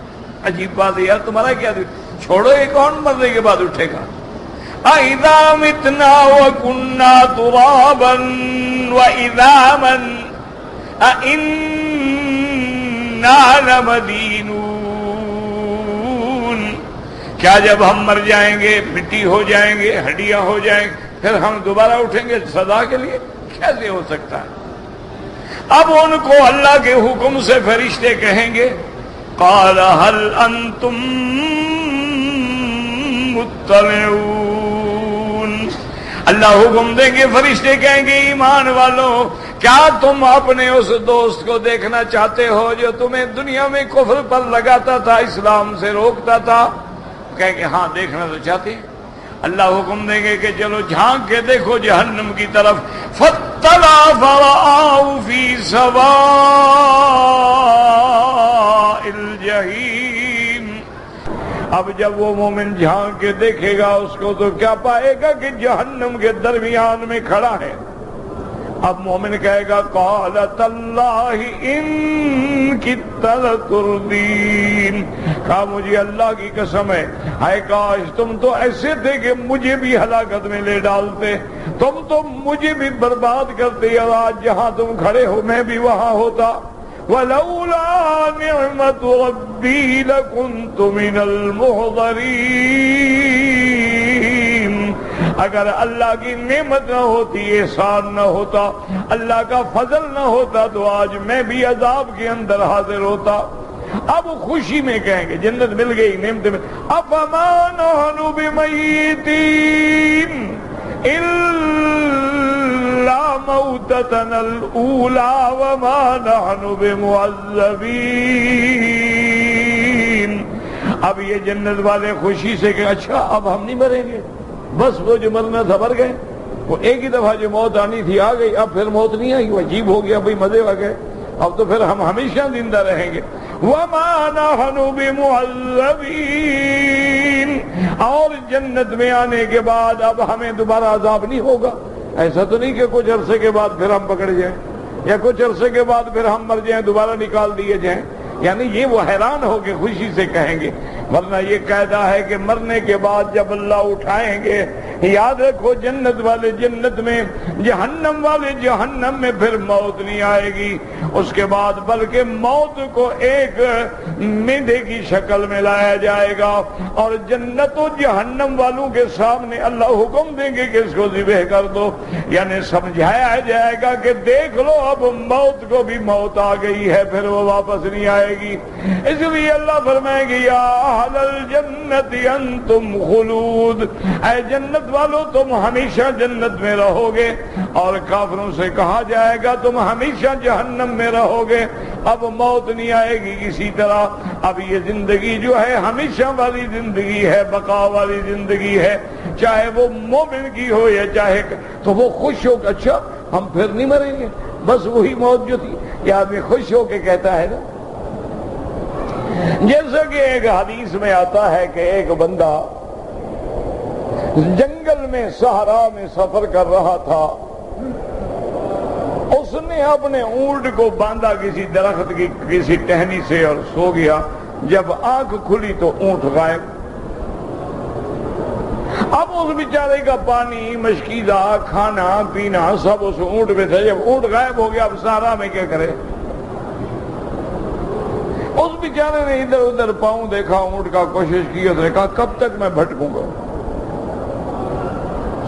عجیب بات ہے یار، تمہارا کیا چھوڑو، یہ کون مرنے کے بعد اٹھے گا؟ اِذَا مِتْنَا وَكُنَّا تُرَابًا وَإِذَامًا أَإِنَّا لَمَدِينُونَ، کیا جب ہم مر جائیں گے، مٹی ہو جائیں گے، ہڈیاں ہو جائیں گے، پھر ہم دوبارہ اٹھیں گے سزا کے لیے؟ کیسے ہو سکتا ہے؟ اب ان کو اللہ کے حکم سے فرشتے کہیں گے قال هل انتم مطلعون، اللہ حکم دیں گے، فرشتے کہیں گے ایمان والوں کیا تم اپنے اس دوست کو دیکھنا چاہتے ہو جو تمہیں دنیا میں کفر پر لگاتا تھا، اسلام سے روکتا تھا؟ کہیں گے ہاں دیکھنا تو چاہتے ہیں۔ اللہ حکم دیں گے کہ چلو جھانک کے دیکھو جہنم کی طرف، فاطلع فرآہ فی سواء الجحیم، اب جب وہ مومن جھانک کے دیکھے گا اس کو تو کیا پائے گا کہ جہنم کے درمیان میں کھڑا ہے۔ اب مومن کہے گا قال تاللہ ان کدت لتردین، کہا مجھے اللہ کی قسم ہے، ہائے کاش تم تو ایسے تھے کہ مجھے بھی ہلاکت میں لے ڈالتے، تم تو مجھے بھی برباد کرتے، اور آج جہاں تم کھڑے ہو میں بھی وہاں ہوتا۔ وَلَوْلَا نِعْمَةُ رَبِّي لَكُنْتُ مِنَ الْمُحْضَرِينَ، اگر اللہ کی نعمت نہ ہوتی، احسان نہ ہوتا، اللہ کا فضل نہ ہوتا تو آج میں بھی عذاب کے اندر حاضر ہوتا۔ اب خوشی میں کہیں گے جنت مل گئی، نعمت مل، افما نحن بمیتین الا موتتنا الاولی وما نحن بمعذبین۔ اب یہ جنت والے خوشی سے کہ اچھا اب ہم نہیں مریں گے، بس وہ جو مرنا تھا مر گئے، وہ ایک ہی دفعہ جو موت آنی تھی آ گئی، اب پھر موت نہیں آئی، وہ عجیب ہو گیا، بھئی مزے آ گئے، اب تو پھر ہم ہمیشہ زندہ رہیں گے۔ وَمَا نَحْنُ بِمُعَذَّبِينَ، اور جنت میں آنے کے بعد اب ہمیں دوبارہ عذاب نہیں ہوگا۔ ایسا تو نہیں کہ کچھ عرصے کے بعد پھر ہم پکڑ جائیں، یا کچھ عرصے کے بعد پھر ہم مر جائیں دوبارہ نکال دیے جائیں، یعنی یہ وہ حیران ہو کے خوشی سے کہیں گے۔ ورنہ یہ قاعدہ ہے کہ مرنے کے بعد جب اللہ اٹھائیں گے، یاد رکھو جنت والے جنت میں، جہنم والے جہنم میں پھر موت نہیں آئے گی اس کے بعد، بلکہ موت کو ایک میڈے کی شکل میں لایا جائے گا، اور جنت و جہنم والوں کے سامنے اللہ حکم دیں گے کہ اس کو ذبح کر دو، یعنی سمجھایا جائے گا کہ دیکھ لو اب موت کو بھی موت آ گئی ہے، پھر وہ واپس نہیں آئے گی۔ اس لیے اللہ فرمائے گی یا اہل الجنت انتم خلود، اے جنت والو تم ہمیشہ جنت میں رہو گے، اور کافروں سے کہا جائے گا تم ہمیشہ جہنم میں رہو گے، اب موت نہیں آئے گی کسی طرح۔ اب یہ زندگی جو ہے ہمیشہ والی زندگی ہے، بقا والی زندگی ہے، چاہے وہ مومن کی ہو یا چاہے، تو وہ خوش ہو کہ اچھا ہم پھر نہیں مریں گے، بس وہی موت جو تھی، یہ آدمی خوش ہو کے کہتا ہے نا۔ جیسا کہ ایک حدیث میں آتا ہے کہ ایک بندہ جنگل میں صحرا میں سفر کر رہا تھا، اس نے اپنے اونٹ کو باندھا کسی درخت کی کسی ٹہنی سے اور سو گیا۔ جب آنکھ کھلی تو اونٹ غائب۔ اب اس بیچارے کا پانی، مشکیزہ، کھانا پینا سب اس اونٹ پہ تھا۔ جب اونٹ غائب ہو گیا اب صحرا میں کیا کرے؟ اس بیچارے نے ادھر ادھر پاؤں دیکھا اونٹ کا، کوشش کی، اس نے کہا کب تک میں بھٹکوں گا؟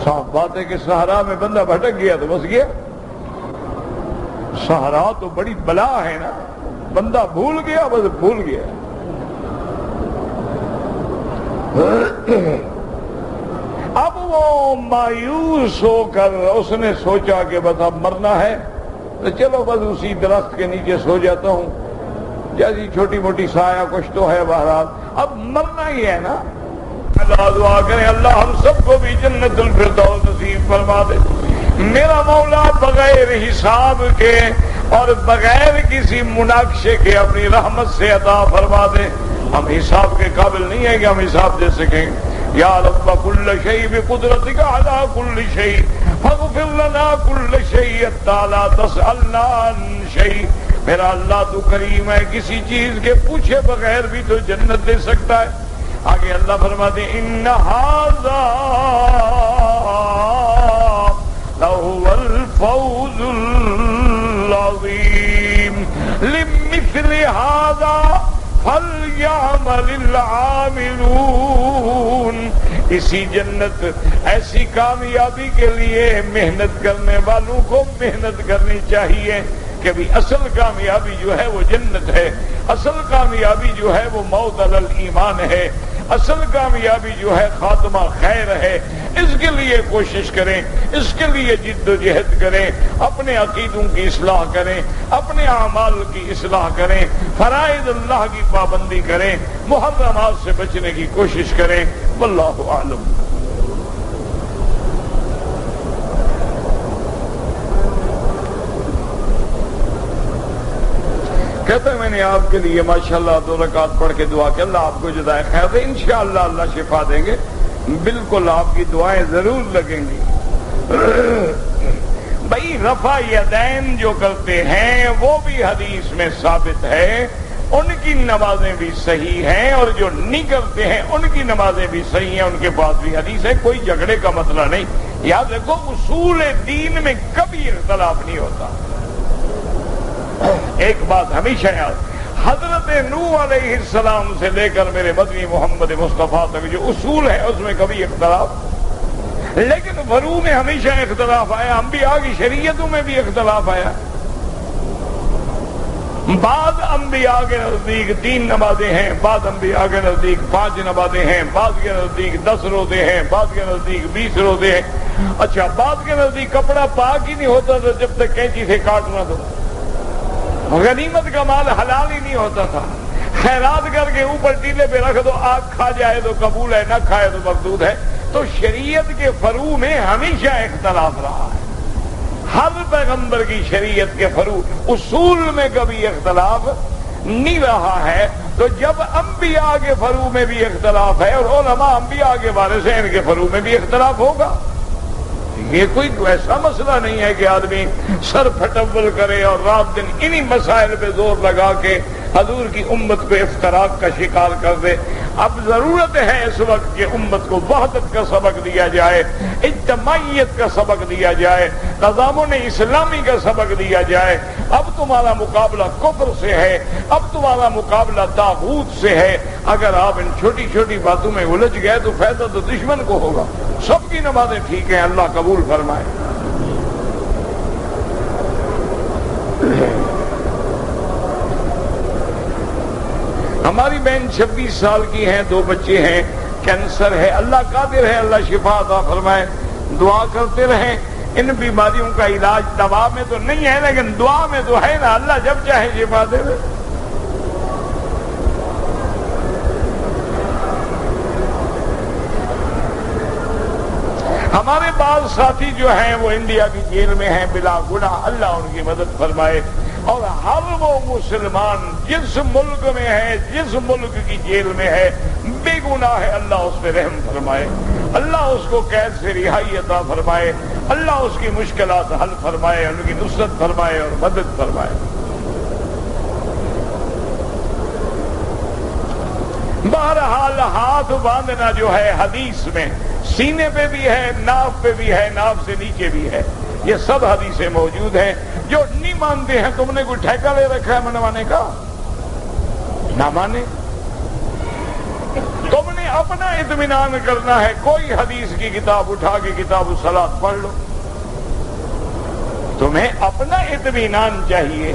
صاف بات ہے کہ صحرا میں بندہ بھٹک گیا تو بس گیا۔ صحرا تو بڑی بلا ہے نا، بندہ بھول گیا بس بھول گیا۔ اب وہ مایوس ہو کر اس نے سوچا کہ بس اب مرنا ہے تو چلو بس اسی درخت کے نیچے سو جاتا ہوں، جیسی چھوٹی موٹی سایہ کچھ تو ہے، بہرحال اب مرنا ہی ہے نا۔ اللہ دعا کریں اللہ ہم سب کو بھی جنت الفردوس نصیب فرما دے۔ میرا مولا بغیر حساب کے اور بغیر کسی مناقشے کے اپنی رحمت سے عطا فرما دے۔ ہم حساب کے قابل نہیں ہیں کہ ہم حساب دے سکیں۔ یا رب کل شیء بقدرتک علی کل شیء فاغفر لنا کل شیء حتی لا تسألنا عن شیء۔ میرا اللہ تو کریم ہے، کسی چیز کے پوچھے بغیر بھی تو جنت دے سکتا ہے۔ آگے اللہ فرماتے ہیں ان ھذا لہو الفوز العظیم لمثل ھذا فلیعمل العاملون۔ اسی جنت، ایسی کامیابی کے لیے محنت کرنے والوں کو محنت کرنی چاہیے کہ بھی اصل کامیابی جو ہے وہ جنت ہے، اصل کامیابی جو ہے وہ موت علی الایمان ہے، اصل کامیابی جو ہے خاتمہ خیر ہے۔ اس کے لیے کوشش کریں، اس کے لیے جد و جہد کریں، اپنے عقیدوں کی اصلاح کریں، اپنے اعمال کی اصلاح کریں، فرائض اللہ کی پابندی کریں، محرمات سے بچنے کی کوشش کریں۔ واللہ اعلم۔ کہتا ہے میں نے آپ کے لیے ماشاءاللہ 2 رکعت پڑھ کے دعا کہ اللہ آپ کو جزائے خیر دے، انشاءاللہ اللہ شفا دیں گے، بالکل آپ کی دعائیں ضرور لگیں گی۔ بھائی رفع یدین جو کرتے ہیں وہ بھی حدیث میں ثابت ہے، ان کی نمازیں بھی صحیح ہیں، اور جو نہیں کرتے ہیں ان کی نمازیں بھی صحیح ہیں، ان کے پاس بھی حدیث ہے، کوئی جھگڑے کا مسئلہ نہیں۔ یاد رکھو اصول دین میں کبھی اختلاف نہیں ہوتا۔ ایک بات ہمیشہ یاد، حضرت نوح علیہ السلام سے لے کر میرے مدنی محمد مصطفیٰ تک جو اصول ہے اس میں کبھی اختلاف، لیکن فروع میں ہمیشہ اختلاف آیا، انبیاء کی شریعتوں میں بھی اختلاف آیا۔ بعض انبیاء کے نزدیک 3 نمازیں ہیں، بعض انبیاء کے نزدیک 5 نمازیں ہیں، بعض کے نزدیک 10 روزے ہیں، بعض کے نزدیک 20 روزے ہیں۔ اچھا، بعض کے نزدیک کپڑا پاک ہی نہیں ہوتا تھا جب تک کینچی سے کاٹ نہ دو، غنیمت کا مال حلال ہی نہیں ہوتا تھا، خیرات کر کے اوپر ٹیلے پہ رکھ دو، آگ کھا جائے تو قبول ہے، نہ کھائے تو مردود ہے۔ تو شریعت کے فروع میں ہمیشہ اختلاف رہا ہے، ہر پیغمبر کی شریعت کے فروع اصول میں کبھی اختلاف نہیں رہا ہے۔ تو جب انبیاء کے فروع میں بھی اختلاف ہے اور علماء انبیاء کے بارے سے ان کے فروع میں بھی اختلاف ہوگا۔ یہ کوئی ایسا مسئلہ نہیں ہے کہ آدمی سر پھٹول کرے اور رات دن انہی مسائل پہ زور لگا کے حضور کی امت کو افتراق کا شکار کر دے۔ اب ضرورت ہے اس وقت کہ امت کو وحدت کا سبق دیا جائے، اجتماعیت کا سبق دیا جائے، تضامن اسلامی کا سبق دیا جائے۔ اب تمہارا مقابلہ کفر سے ہے، اب تمہارا مقابلہ طاغوت سے ہے۔ اگر آپ ان چھوٹی چھوٹی باتوں میں الجھ گئے تو فائدہ تو دشمن کو ہوگا۔ سب کی نمازیں ٹھیک ہیں، اللہ قبول فرمائے۔ ہماری بہن 26 سال کی ہیں، 2 بچے ہیں، کینسر ہے، اللہ قادر ہے، اللہ شفا عطا فرمائے۔ دعا کرتے رہیں، ان بیماریوں کا علاج دوا میں تو نہیں ہے لیکن دعا میں تو ہے نا، اللہ جب چاہے شفا دے دے۔ ہمارے بعض ساتھی جو ہیں وہ انڈیا کی جیل میں ہیں بلا گناہ، اللہ ان کی مدد فرمائے۔ اور ہر وہ مسلمان جس ملک میں ہے، جس ملک کی جیل میں ہے، بے گناہ ہے، اللہ اس پہ رحم فرمائے۔ اللہ اس کو قید سے رہائی عطا فرمائے، اللہ اس کی مشکلات حل فرمائے، ان کی نصرت فرمائے اور مدد فرمائے۔ بہرحال ہاتھ باندھنا جو ہے حدیث میں سینے پہ بھی ہے، ناف پہ بھی ہے، ناف سے نیچے بھی ہے، یہ سب حدیثیں موجود ہیں۔ جو نہیں مانتے ہیں تم نے کوئی ٹھیکہ لے رکھا ہے منوانے کا؟ نہ مانے، تم نے اپنا اطمینان کرنا ہے۔ کوئی حدیث کی کتاب اٹھا کے کتاب الصلاۃ پڑھ لو، تمہیں اپنا اطمینان چاہیے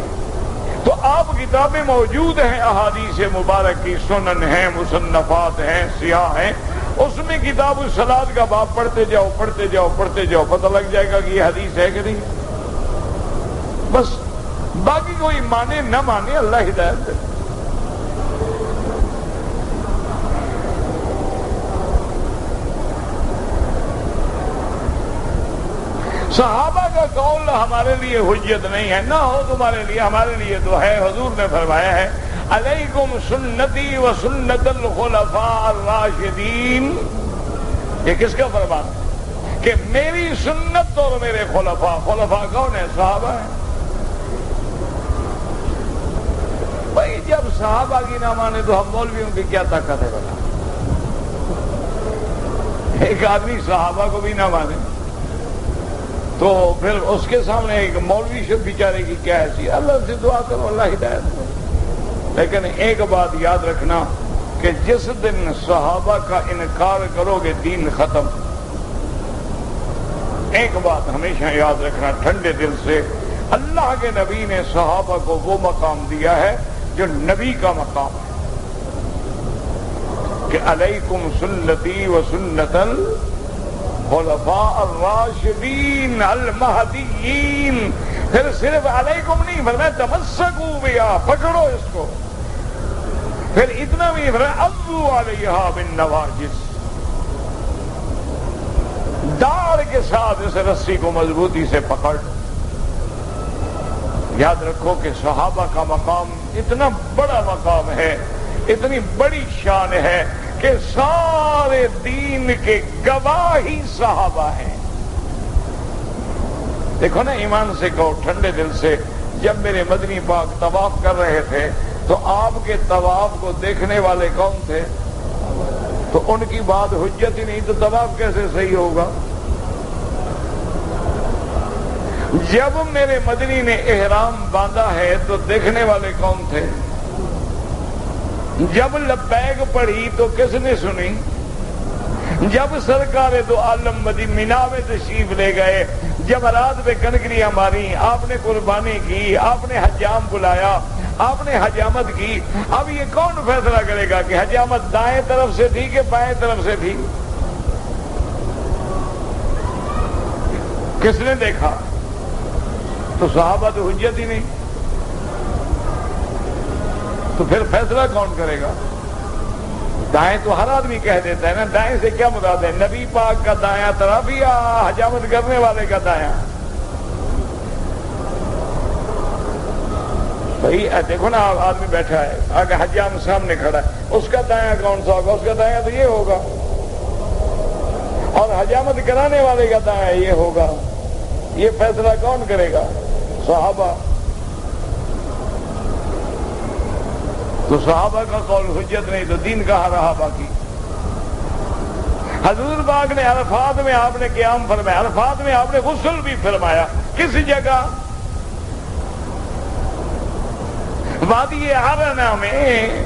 تو آپ کتابیں موجود ہیں، احادیث مبارک کی سنن ہیں، مصنفات ہیں، سیاح ہیں، اس میں کتاب الصلاۃ کا باب پڑھتے جاؤ پڑھتے جاؤ پڑھتے جاؤ، پتہ لگ جائے گا کہ یہ حدیث ہے کہ نہیں۔ بس باقی کوئی مانے نہ مانے، اللہ ہدایت دے۔ صحابہ کا قول ہمارے لیے حجت نہیں ہے، نہ ہو تمہارے لیے، ہمارے لیے تو ہے۔ حضور نے فرمایا ہے علیکم سنتی و سنت الخلفاء الراشدین، یہ کس کا فرمان ہے؟ کہ میری سنت اور میرے خلفاء۔ خلفاء کون ہیں؟ صحابہ ہیں۔ بھائی جب صحابہ کی نہ مانے تو ہم مولویوں کی کیا طاقت ہے بتا؟ ایک آدمی صحابہ کو بھی نہ مانے تو پھر اس کے سامنے ایک مولوی سے بیچارے کی کیا حیثیت؟ اللہ سے دعا کرو اللہ ہدایت دے۔ لیکن ایک بات یاد رکھنا کہ جس دن صحابہ کا انکار کرو گے دین ختم۔ ایک بات ہمیشہ یاد رکھنا ٹھنڈے دل سے، اللہ کے نبی نے صحابہ کو وہ مقام دیا ہے جو نبی کا مقام ہے کہ علیکم سنتی و سنت خلفاء الراشدین المہدیین۔ پھر صرف علیکم نہیں فرمایا تمسکوا بہا، پکڑو اس کو۔ پھر اتنا بھی فرمایا عضوا علیہا بالنواجذ، داڑھ کے ساتھ اس رسی کو مضبوطی سے پکڑ۔ یاد رکھو کہ صحابہ کا مقام اتنا بڑا مقام ہے، اتنی بڑی شان ہے کہ سارے دین کے گواہ ہی صحابہ ہیں۔ دیکھو نا، ایمان سے کہو ٹھنڈے دل سے، جب میرے مدنی پاک طواف کر رہے تھے تو آپ کے طواف کو دیکھنے والے کون تھے؟ تو ان کی بات حجت ہی نہیں تو طواف کیسے صحیح ہوگا؟ جب میرے مدنی نے احرام باندھا ہے تو دیکھنے والے کون تھے؟ جب لبیک پڑھی تو کس نے سنی؟ جب سرکار دو عالم مدینہ میں تشریف لے گئے، جب رات میں کنکریاں ماری، آپ نے قربانی کی، آپ نے حجام بلایا، آپ نے حجامت کی۔ اب یہ کون فیصلہ کرے گا کہ حجامت دائیں طرف سے تھی کہ بائیں طرف سے تھی؟ کس نے دیکھا؟ تو صحابہ تو حجت ہی نہیں، تو پھر فیصلہ کون کرے گا؟ دائیں تو ہر آدمی کہہ دیتا ہے نا، دائیں سے کیا مراد ہے؟ نبی پاک کا دایاں طرف یا حجامت کرنے والے کا دایاں؟ بھائی دیکھو نا، آدمی بیٹھا ہے، آگے حجام سامنے کھڑا ہے، اس کا دایاں کون سا ہوگا؟ اس کا دایاں تو یہ ہوگا، اور حجامت کرانے والے کا دایاں یہ ہوگا۔ یہ فیصلہ کون کرے گا؟ صحابہ۔ تو صحابہ کا قول حجت نہیں تو دین کہاں رہا باقی؟ حضور پاک نے عرفات میں آپ نے قیام فرمایا، عرفات میں آپ نے غسل بھی فرمایا۔ کس جگہ؟ وادی عرفہ میں،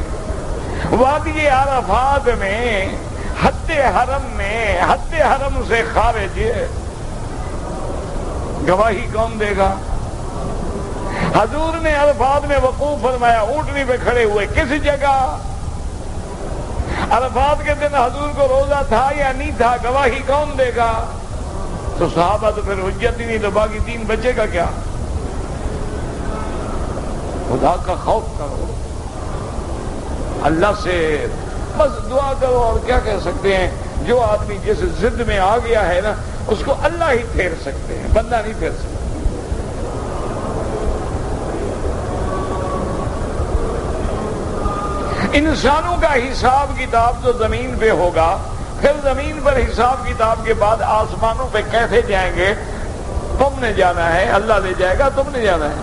وادی عرفات میں، حد حرم میں، حد حرم سے خارج گواہی کون دے گا؟ حضور نے عرفات میں وقوف فرمایا، اونٹنی پہ کھڑے ہوئے۔ کس جگہ؟ عرفات کے دن حضور کو روزہ تھا یا نہیں تھا؟ گواہی کون دے گا؟ تو صحابہ تو پھر حجت ہی نہیں، تو باقی دین بچے گا کیا؟ خدا کا خوف کرو، اللہ سے بس دعا کرو، اور کیا کہہ سکتے ہیں؟ جو آدمی جس ضد میں آ گیا ہے نا، اس کو اللہ ہی پھیر سکتے ہیں، بندہ نہیں پھیر سکتا۔ انسانوں کا حساب کتاب تو زمین پہ ہوگا، پھر زمین پر حساب کتاب کے بعد آسمانوں پہ کیسے جائیں گے؟ تم نے جانا ہے، اللہ لے جائے گا، تم نے جانا ہے۔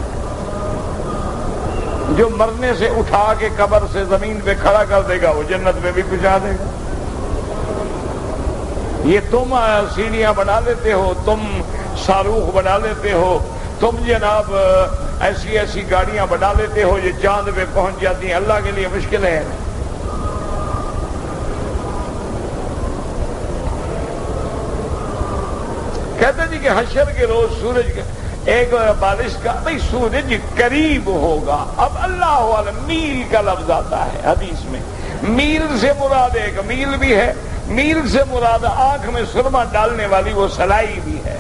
جو مرنے سے اٹھا کے قبر سے زمین پہ کھڑا کر دے گا وہ جنت میں بھی پہنچا دے گا۔ یہ تم سیڑھیاں بنا لیتے ہو، تم صاروخ بنا لیتے ہو، تم جناب ایسی ایسی گاڑیاں بنا لیتے ہو جو چاند پہ پہنچ جاتی ہیں، اللہ کے لیے مشکل ہے۔ کہتے جی کہ حشر کے روز سورج ایک بارش کا بھائی سورج قریب ہوگا۔ اب اللہ عالم میل کا لفظ آتا ہے حدیث میں، میل سے مراد ایک میل بھی ہے، میل سے مراد آنکھ میں سرما ڈالنے والی وہ سلائی بھی ہے۔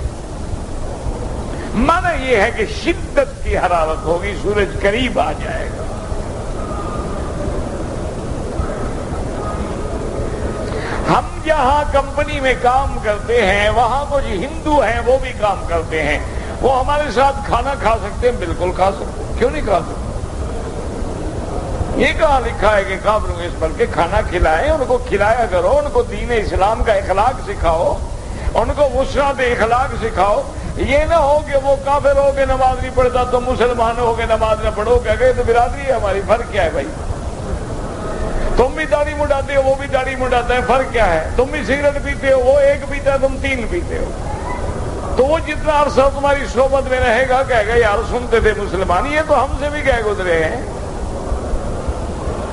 معنی یہ ہے کہ شدت کی حرارت ہوگی، سورج قریب آ جائے گا۔ ہم جہاں کمپنی میں کام کرتے ہیں وہاں کچھ ہندو ہیں وہ بھی کام کرتے ہیں، وہ ہمارے ساتھ کھانا کھا سکتے ہیں؟ بالکل کھا سکتے ہیں، کیوں نہیں کھا سکتے؟ یہ کہاں لکھا ہے کہ کافروں اس پر کے کھانا کھلائیں؟ ان کو کھلایا کرو، ان کو دین اسلام کا اخلاق سکھاؤ، ان کو وسعت اخلاق سکھاؤ۔ یہ نہ ہو کہ وہ کافر ہو کے نماز نہیں پڑھتا تو مسلمان ہو کے نماز نہ پڑھو، کہہ گئے تو برادری ہے ہماری، فرق کیا ہے بھائی؟ تم بھی داڑھی مڈاتے ہو، وہ بھی داڑھی مڈاتا ہے، فرق کیا ہے؟ تم بھی سگریٹ پیتے ہو، وہ ایک پیتا ہے، تم تین پیتے ہو، تو وہ جتنا عرصہ تمہاری صحبت میں رہے گا کہے گا یار سنتے تھے مسلمان، یہ تو ہم سے بھی گئے گزرے ہیں۔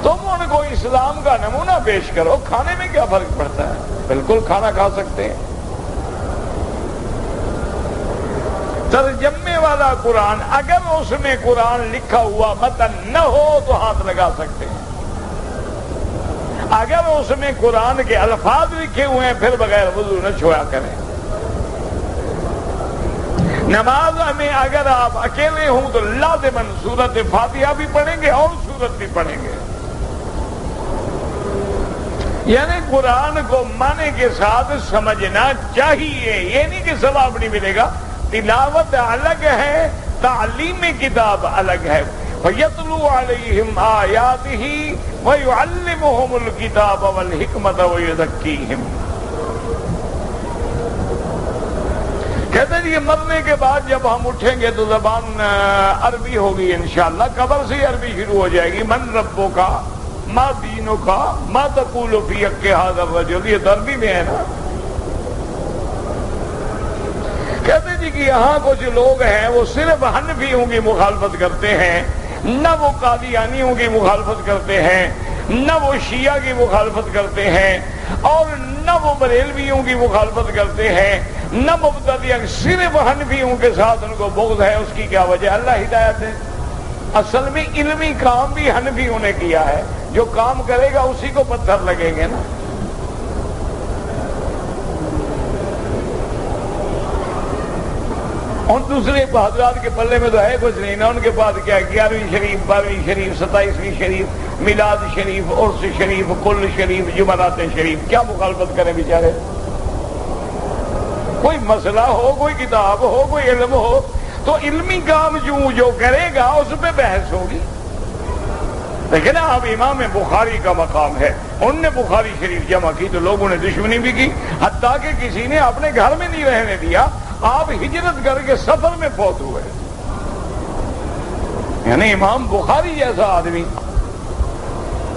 تم ان کو اسلام کا نمونہ پیش کرو، کھانے میں کیا فرق پڑتا ہے؟ بالکل کھانا کھا سکتے ہیں۔ ترجمے والا قرآن، اگر اس میں قرآن لکھا ہوا متن نہ ہو تو ہاتھ لگا سکتے ہیں، اگر اس میں قرآن کے الفاظ لکھے ہوئے ہیں پھر بغیر وضو نہ چھویا کریں۔ نماز میں اگر آپ اکیلے ہوں تو لازماً سورت فاتحہ بھی پڑھیں گے اور سورت بھی پڑھیں گے، یعنی قرآن کو معنی کے ساتھ سمجھنا چاہیے، یہ نہیں کہ ثواب نہیں ملے گا۔ تلاوت الگ ہے، تعلیم کتاب الگ ہے۔ فَيَتْلُو عَلَيْهِمْ آيَاتِهِ وَيُعَلِّمُهُمُ الْكِتَابَ وَالْحِكْمَةَ وَيُزَكِّيهِمْ۔ کہتے ہیں کہ مرنے کے بعد جب ہم اٹھیں گے تو زبان عربی ہوگی انشاءاللہ، قبر سے عربی شروع ہو جائے گی۔ من ربک ما دینک ما تقول فی حق ھذا الرجل، یہ تو عربی میں ہے نا۔ کہتے جی کہ یہاں کچھ لوگ ہیں وہ صرف حنفیوں کی مخالفت کرتے ہیں، نہ وہ قادیانیوں کی مخالفت کرتے ہیں، نہ وہ شیعہ کی مخالفت کرتے ہیں، اور نہ وہ بریلویوں کی مخالفت کرتے ہیں، نہ مبتدیہ، صرف حنفیوں کے ساتھ ان کو بغض ہے۔ اس کی کیا وجہ؟ اللہ ہدایت ہے۔ اصل میں علمی کام بھی حنفیوں نے کیا ہے، جو کام کرے گا اسی کو پتھر لگیں گے نا۔ اور دوسرے حضرات کے پلے میں تو ہے کچھ نہیں نا، ان کے پاس کیا 11ویں شریف، 12ویں شریف، 27ویں شریف، میلاد شریف، عرس شریف، کل شریف، جمعرات شریف، کیا مخالفت کریں بیچارے؟ کوئی مسئلہ ہو، کوئی کتاب ہو، کوئی علم ہو تو علمی کام جو کرے گا اس پہ بحث ہوگی۔ لیکن اب امام بخاری کا مقام ہے، ان نے بخاری شریف جمع کی تو لوگوں نے دشمنی بھی کی، حتیٰ کہ کسی نے اپنے گھر میں نہیں رہنے دیا، آپ ہجرت کر کے سفر میں فوت ہوئے۔ یعنی امام بخاری جیسا آدمی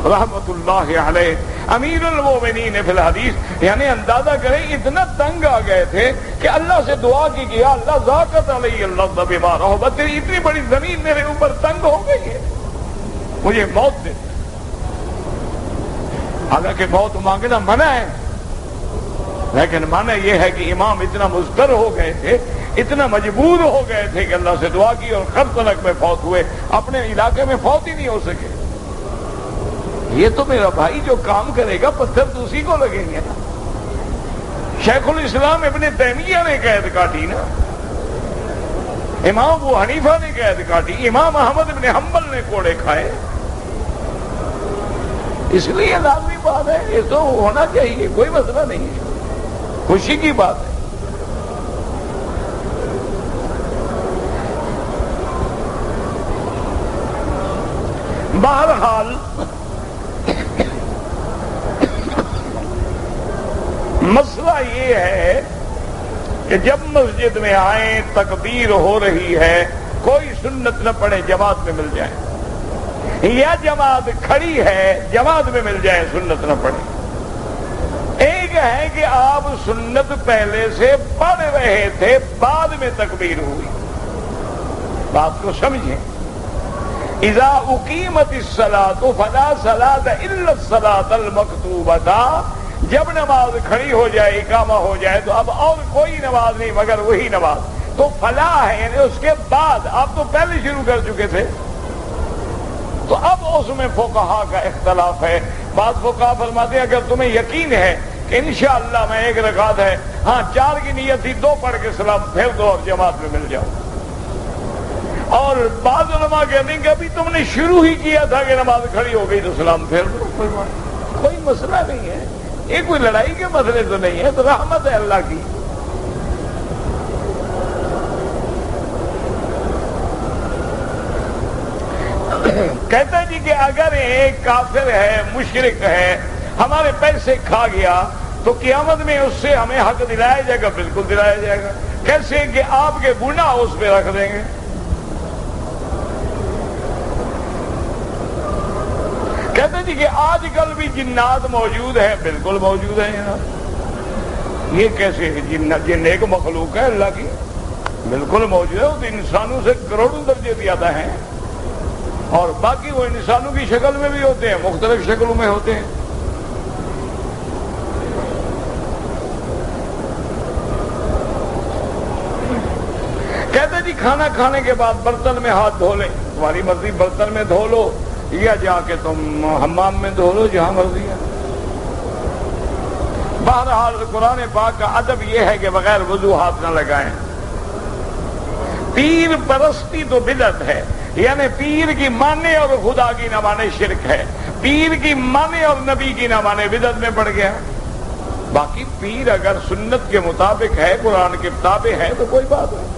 رحمت اللہ علیہ امیر المومنین فی الحدیث، یعنی اندازہ کریں اتنا تنگ آ گئے تھے کہ اللہ سے دعا کی کہ اللہ ذاقت علی اللہ بما رحبت، اتنی بڑی زمین میرے اوپر تنگ ہو گئی ہے، مجھے موت دے۔ حالانکہ موت مانگنا منع ہے، لیکن معنی یہ ہے کہ امام اتنا مضطر ہو گئے تھے، اتنا مجبور ہو گئے تھے کہ اللہ سے دعا کی اور خرطنک میں فوت ہوئے، اپنے علاقے میں فوت ہی نہیں ہو سکے۔ یہ تو میرا بھائی جو کام کرے گا پتھر تو اسی کو لگیں گے نا۔ شیخ الاسلام ابن تیمیہ نے قید کاٹی نا، امام ابو حنیفہ نے قید کاٹی، امام احمد ابن حنبل نے کوڑے کھائے۔ اس لیے لازمی بات ہے، یہ تو ہونا چاہیے، کوئی مسئلہ نہیں ہے، خوشی کی بات ہے۔ مسئلہ یہ ہے کہ جب مسجد میں آئیں تکبیر ہو رہی ہے کوئی سنت نہ پڑھے جماعت میں مل جائے، یا جماعت کھڑی ہے جماعت میں مل جائے سنت نہ پڑھے۔ ایک ہے کہ آپ سنت پہلے سے پڑھ رہے تھے بعد میں تکبیر ہوئی، بات کو سمجھیں۔ اذا اقیمت الصلاۃ فلا صلاۃ الا الصلاۃ المکتوبۃ، جب نماز کھڑی ہو جائے اقامہ ہو جائے تو اب اور کوئی نماز نہیں مگر وہی نماز، تو فلاح ہے یعنی اس کے بعد، آپ تو پہلے شروع کر چکے تھے۔ تو اب اس میں فقہا کا اختلاف ہے، بعض فقہا فرماتے ہیں اگر تمہیں یقین ہے کہ انشاءاللہ میں ایک رکعت ہے، ہاں 4 کی نیت تھی 2 پڑھ کے سلام پھیر دو اور جماعت میں مل جاؤ۔ اور بعض علماء کہتے ہیں کہ ابھی تم نے شروع ہی کیا تھا کہ نماز کھڑی ہو گئی تو سلام پھیر دو، کوئی مسئلہ نہیں ہے، یہ کوئی لڑائی کے مسئلے تو نہیں ہے، تو رحمت ہے اللہ کی۔ کہتا جی کہ اگر ایک کافر ہے مشرک ہے ہمارے پیسے کھا گیا تو قیامت میں اس سے ہمیں حق دلایا جائے گا؟ بالکل دلایا جائے گا۔ کیسے کہ آپ کے گناہ اس پہ رکھ دیں گے۔ کہتے جی کہ آج کل بھی جنات موجود ہیں، بالکل موجود ہیں یہاں۔ یہ کیسے جن ایک مخلوق ہے اللہ کی؟ بالکل موجود ہے، وہ تو انسانوں سے کروڑوں درجے زیادہ ہیں، اور باقی وہ انسانوں کی شکل میں بھی ہوتے ہیں، مختلف شکلوں میں ہوتے ہیں۔ کہتے جی کھانا کھانے کے بعد برتن میں ہاتھ دھو لیں، تمہاری مرضی، برتن میں دھو لو یا جا کے تم حمام میں دھو لو، جہاں مرضی ہے۔ بہرحال قرآن پاک کا ادب یہ ہے کہ بغیر وضو ہاتھ نہ لگائیں۔ پیر پرستی تو بدعت ہے، یعنی پیر کی مانے اور خدا کی نہ مانے شرک ہے، پیر کی مانے اور نبی کی نہ مانے بدعت میں پڑ گیا۔ باقی پیر اگر سنت کے مطابق ہے، قرآن کے مطابق ہے تو کوئی بات نہیں۔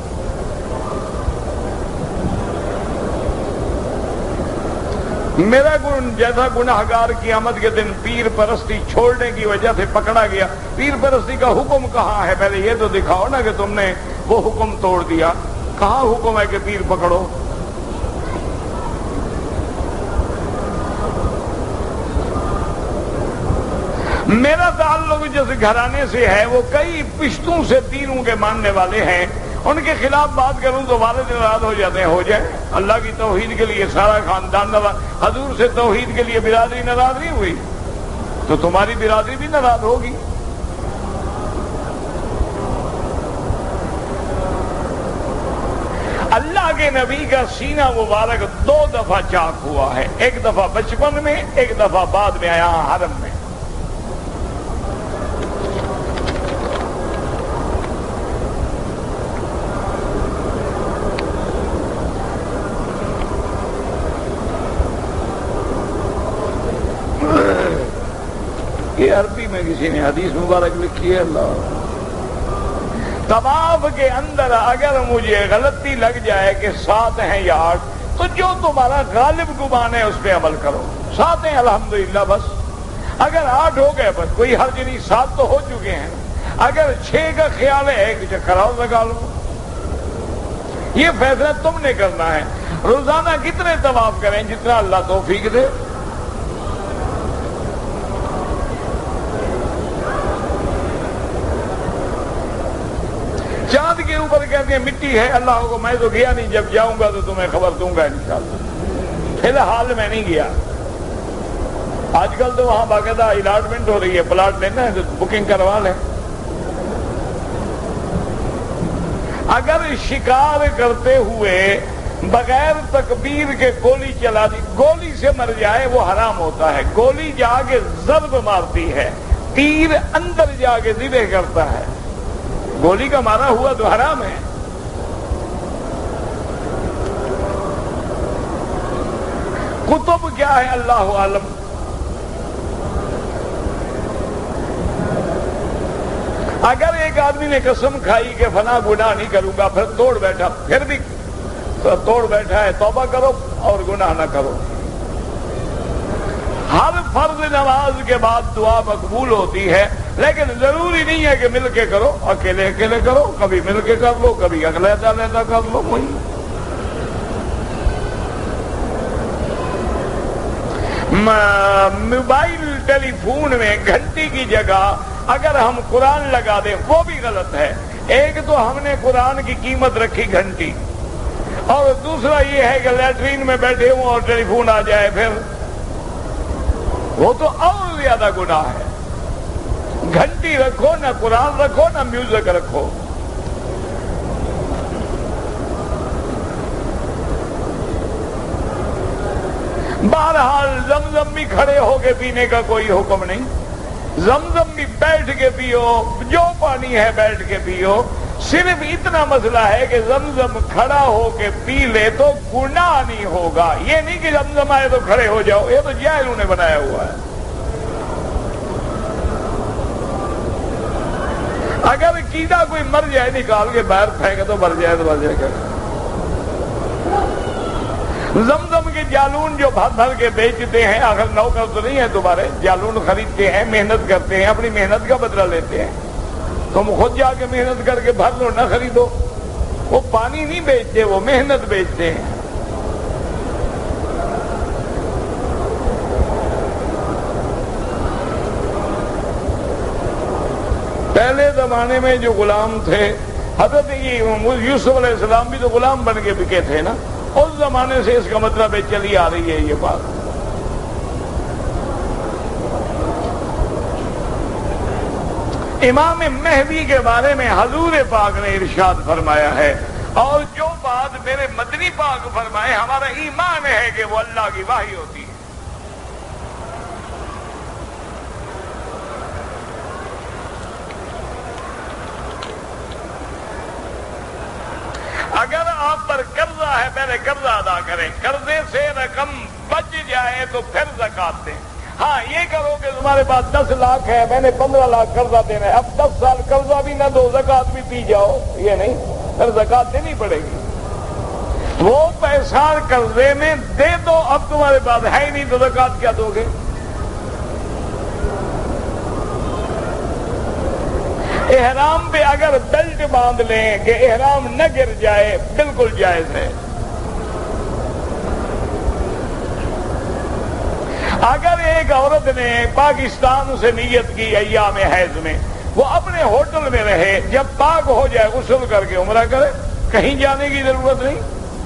میرا جیسا گناہگار قیامت کے دن پیر پرستی چھوڑنے کی وجہ سے پکڑا گیا، پیر پرستی کا حکم کہاں ہے؟ پہلے یہ تو دکھاؤ نا کہ تم نے وہ حکم توڑ دیا، کہاں حکم ہے کہ پیر پکڑو؟ میرا تعلق جس گھرانے سے ہے وہ کئی پشتوں سے پیروں کے ماننے والے ہیں، ان کے خلاف بات کروں تو والد ناراض ہو جاتے ہیں۔ ہو جائے، اللہ کی توحید کے لیے سارا خاندان ناراض، حضور سے توحید کے لیے برادری ناراض نہیں ہوئی تو تمہاری برادری بھی ناراض ہوگی۔ اللہ کے نبی کا سینہ مبارک 2 دفعہ چاک ہوا ہے، ایک دفعہ بچپن میں، ایک دفعہ بعد میں آیا حرم میں۔ یہ عربی میں کسی نے حدیث مبارک لکھی ہے۔ اللہ طواف کے اندر اگر مجھے غلطی لگ جائے کہ 7 ہیں یا 8 تو جو تمہارا غالب گمان ہے اس پہ عمل کرو، 7 ہیں الحمدللہ بس، اگر 8 ہو گئے بس کوئی حرج نہیں، 7 تو ہو چکے ہیں، اگر 6 کا خیال ہے 1 چکر اور لگا لو، یہ فیصلہ تم نے کرنا ہے۔ روزانہ کتنے طواف کریں؟ جتنا اللہ توفیق دے۔ چاند کے اوپر کہتے ہیں مٹی ہے، اللہ کو میں تو گیا نہیں، جب جاؤں گا تو تمہیں خبر دوں گا انشاءاللہ۔ فی الحال میں نہیں گیا۔ آج کل تو وہاں باقاعدہ الاٹمنٹ ہو رہی ہے، پلاٹ لینا ہے تو بکنگ کروا لیں۔ اگر شکار کرتے ہوئے بغیر تکبیر کے گولی چلا دی، گولی سے مر جائے وہ حرام ہوتا ہے۔ گولی جا کے ضرب مارتی ہے، تیر اندر جا کے ذبح کرتا ہے، گولی کا مارا ہوا تو حرام ہے۔ کتب کیا ہے اللہ عالم۔ اگر ایک آدمی نے قسم کھائی کہ فلاں گناہ نہیں کروں گا، پھر توڑ بیٹھا، پھر بھی توڑ بیٹھا ہے، توبہ کرو اور گناہ نہ کرو۔ ہر فرض نماز کے بعد دعا مقبول ہوتی ہے، لیکن ضروری نہیں ہے کہ مل کے کرو، اکیلے اکیلے کرو، کبھی مل کے کر لو، کبھی علیحدہ علیحدہ کر لو. کوئی موبائل ٹیلی فون میں گھنٹی کی جگہ اگر ہم قرآن لگا دیں وہ بھی غلط ہے. ایک تو ہم نے قرآن کی قیمت رکھی گھنٹی، اور دوسرا یہ ہے کہ لیٹرین میں بیٹھے ہوں اور ٹیلی فون آ جائے، پھر وہ تو اور زیادہ گناہ ہے. گھنٹی رکھو، نہ قرآن رکھو، نہ میوزک رکھو. بہرحال زمزم بھی کھڑے ہو کے پینے کا کوئی حکم نہیں، زمزم بھی بیٹھ کے پیو، جو پانی ہے بیٹھ کے پیو. صرف اتنا مسئلہ ہے کہ زمزم کھڑا ہو کے پی لے تو گناہ نہیں ہوگا. یہ نہیں کہ زمزم آئے تو کھڑے ہو جاؤ، یہ تو جاہلوں نے بنایا ہوا ہے. اگر کیڑا کوئی مر جائے نکال کے باہر پھینکے تو مر جائے تو مر جائے گا. زمزم کے جالون جو بھر بھر کے بیچتے ہیں، آخر نوکر تو نہیں ہے تمہارے، جالون خریدتے ہیں، محنت کرتے ہیں، اپنی محنت کا بدلہ لیتے ہیں. تم خود جا کے محنت کر کے بھر لو، نہ خریدو. وہ پانی نہیں بیچتے، وہ محنت بیچتے ہیں. پہلے زمانے میں جو غلام تھے، حضرت یوسف علیہ السلام بھی تو غلام بن کے بکے تھے نا. اس زمانے سے اس کا مطلب ہے چلی آ رہی ہے یہ بات. امام مہدی کے بارے میں حضور پاک نے ارشاد فرمایا ہے، اور جو بات میرے مدنی پاک فرمائے ہمارا ایمان ہے کہ وہ اللہ کی وحی ہوتی ہے. اگر آپ پر قرضہ ہے پہلے قرضہ ادا کریں، قرضے سے رقم بچ جائے تو پھر زکات دیں. ہاں یہ کرو کہ تمہارے پاس 10 لاکھ ہے، میں نے 15 لاکھ قرضہ دینا ہے، اب 10 سال قرضہ بھی نہ دو، زکات بھی پی جاؤ، یہ نہیں، پھر زکات دینی پڑے گی. وہ پیسہ قرضے میں دے دو، اب تمہارے پاس ہے ہی نہیں تو زکات کیا دو گے؟ احرام پہ اگر بیلٹ باندھ لیں کہ احرام نہ گر جائے، بالکل جائز ہے. اگر ایک عورت نے پاکستان سے نیت کی ایام حیض میں، وہ اپنے ہوٹل میں رہے، جب پاک ہو جائے غسل کر کے عمرہ کرے، کہیں جانے کی ضرورت نہیں،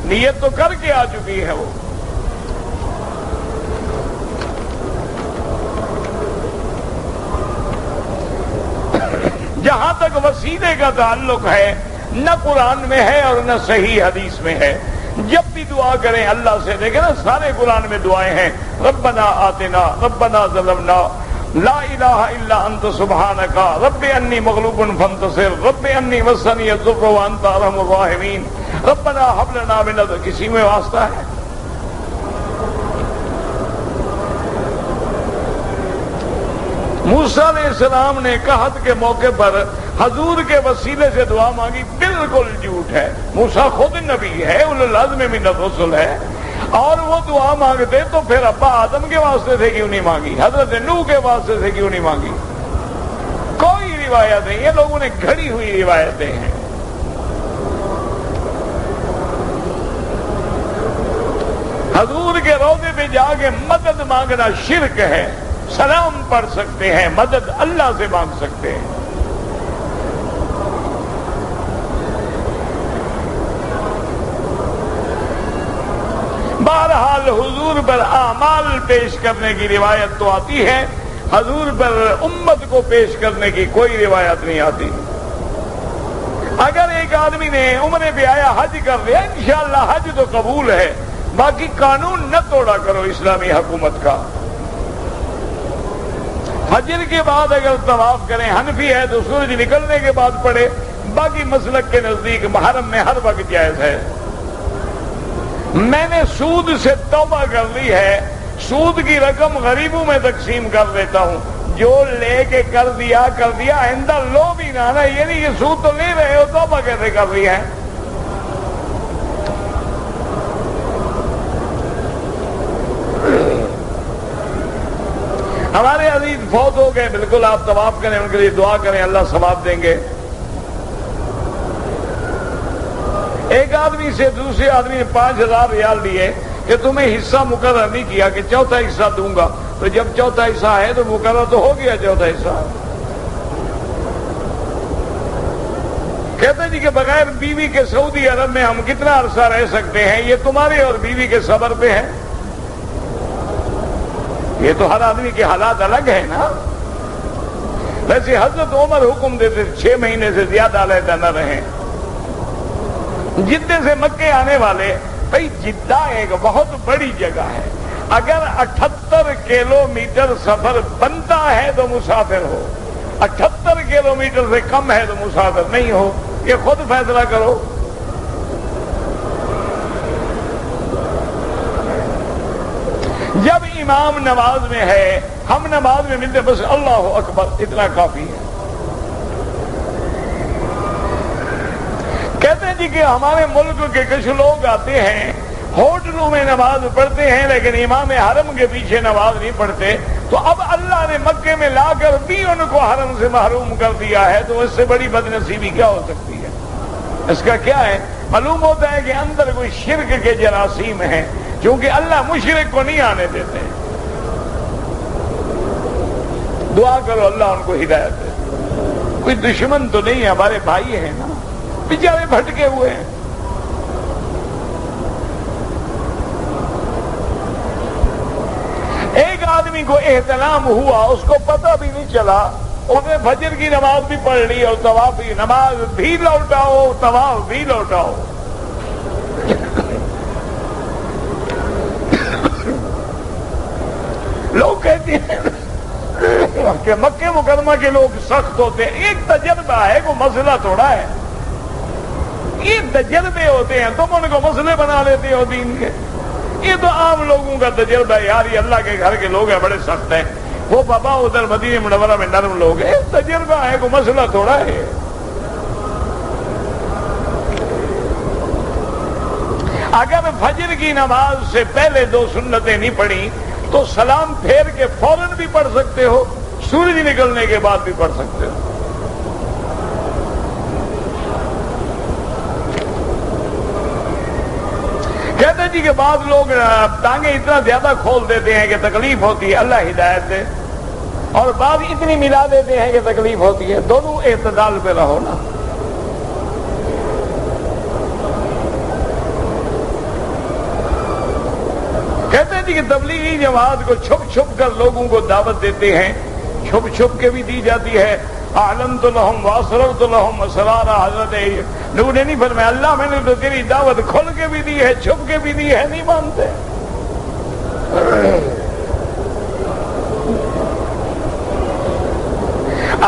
نیت تو کر کے آ چکی ہے. وہ جہاں تک وسیلے کا تعلق ہے، نہ قرآن میں ہے اور نہ صحیح حدیث میں ہے. جب بھی دعا کریں اللہ سے، دیکھیں نا سارے قرآن میں دعائیں ہیں، ربنا آتنا، ربنا ظلمنا، لا الہ الا انت سبحانک، رب انی مغلوب فانتصر، رب انی مسنی الضر وانت ارحم الراحمین، ربنا ہب لنا من لدنک. کسی میں واسطہ ہے؟ موسیٰ علیہ السلام نے قحط کے موقع پر حضور کے وسیلے سے دعا مانگی، بالکل جھوٹ ہے. موسیٰ خود نبی ہے، اولو العزم من الرسل ہے، اور وہ دعا مانگتے تو پھر ابا آدم کے واسطے سے کیوں نہیں مانگی، حضرت نوح کے واسطے سے کیوں نہیں مانگی؟ کوئی روایت نہیں، یہ لوگوں نے گھڑی ہوئی روایتیں ہیں. حضور کے روضے پہ جا کے مدد مانگنا شرک ہے. سلام پڑھ سکتے ہیں، مدد اللہ سے مانگ سکتے ہیں. بہرحال حضور پر اعمال پیش کرنے کی روایت تو آتی ہے، حضور پر امت کو پیش کرنے کی کوئی روایت نہیں آتی. اگر ایک آدمی نے عمرے پہ آیا حج کر لیا، انشاءاللہ حج تو قبول ہے، باقی قانون نہ توڑا کرو اسلامی حکومت کا. حجر کے بعد اگر طواف کریں، حنفی ہے تو سورج نکلنے کے بعد پڑھے، باقی مسلک کے نزدیک محرم میں ہر وقت جائز ہے. میں نے سود سے توبہ کر لی ہے، سود کی رقم غریبوں میں تقسیم کر دیتا ہوں، جو لے کے کر دیا آئندہ لو بھی نہ نا. یہ نہیں کہ سود تو لے رہے ہو، توبہ کیسے کر رہی ہے؟ ہمارے عزیز فوت ہو گئے، بالکل آپ طواف کریں، ان کے لیے دعا کریں، اللہ ثواب دیں گے۔ ایک آدمی سے دوسرے آدمی نے 5000 ریال لیے کہ تمہیں حصہ مقرر نہیں کیا کہ چوتھا حصہ دوں گا، تو جب چوتھا حصہ ہے تو مقرر تو ہو گیا چوتھا حصہ۔ کہتے جی کہ بغیر بیوی کے سعودی عرب میں ہم کتنا عرصہ رہ سکتے ہیں؟ یہ تمہارے اور بیوی کے صبر پہ ہے۔ یہ تو ہر آدمی کے حالات الگ ہیں نا۔ ویسے حضرت عمر حکم دیتے 6 مہینے سے زیادہ علیحدہ نہ رہیں۔ جدے سے مکے آنے والے، بھائی جدہ ایک بہت بڑی جگہ ہے، اگر 78 کلومیٹر سفر بنتا ہے تو مسافر ہو، 78 کلومیٹر سے کم ہے تو مسافر نہیں ہو، یہ خود فیصلہ کرو۔ جب امام نماز میں ہے، ہم نماز میں ملتے بس اللہ اکبر اتنا کافی ہے۔ کہتے ہیں جی کہ ہمارے ملک کے کچھ لوگ آتے ہیں، ہوٹلوں میں نماز پڑھتے ہیں لیکن امام حرم کے پیچھے نماز نہیں پڑھتے، تو اب اللہ نے مکے میں لا کر بھی ان کو حرم سے محروم کر دیا ہے، تو اس سے بڑی بد نصیبی کیا ہو سکتی ہے؟ اس کا کیا ہے؟ معلوم ہوتا ہے کہ اندر کوئی شرک کے جراثیم ہیں، کیونکہ اللہ مشرک کو نہیں آنے دیتے۔ دعا کرو اللہ ان کو ہدایت دے۔ کوئی دشمن تو نہیں ہے، ہمارے بھائی ہیں نا، بیچارے بھٹکے ہوئے ہیں۔ ایک آدمی کو احتلام ہوا، اس کو پتہ بھی نہیں چلا، اس نے فجر کی نماز بھی پڑھ لی اور طواف بھی، نماز بھی لوٹاؤ طواف بھی لوٹاؤ۔ لوگ کہتے ہیں کہ مکہ مکرمہ کے لوگ سخت ہوتے ہیں، ایک تجربہ ہے، کوئی مسئلہ تھوڑا ہے، یہ تجربے ہوتے ہیں، تم ان کو مسئلے بنا لیتے ہو دین کے۔ یہ تو عام لوگوں کا تجربہ ہے، یار یہ اللہ کے گھر کے لوگ ہیں بڑے سخت ہیں، وہ بابا ادھر مدینہ منورہ میں نرم لوگ ہیں، تجربہ ہے، کوئی مسئلہ تھوڑا ہے۔ اگر فجر کی نماز سے پہلے 2 سنتیں نہیں پڑھی تو سلام پھیر کے فوراً بھی پڑھ سکتے ہو، سورج نکلنے کے بعد بھی پڑھ سکتے ہو۔ کہتے جی کہ بعض لوگ ٹانگیں اتنا زیادہ کھول دیتے ہیں کہ تکلیف ہوتی ہے، اللہ ہدایت دے، اور بعض اتنی ملا دیتے ہیں کہ تکلیف ہوتی ہے، دونوں اعتدال پہ رہو نا۔ کہتے ہیں جی کہ تبلیغی جماعت کو چھپ چھپ کر لوگوں کو دعوت دیتے ہیں، چھپ چھپ کے بھی دی جاتی ہے۔ اعلنت لہم واسررت لہم اسرارا، حضرت نوح نے نہیں فرمایا اللہ میں نے تو تیری دعوت کھل کے بھی دی ہے چھپ کے بھی دی ہے، نہیں مانتے۔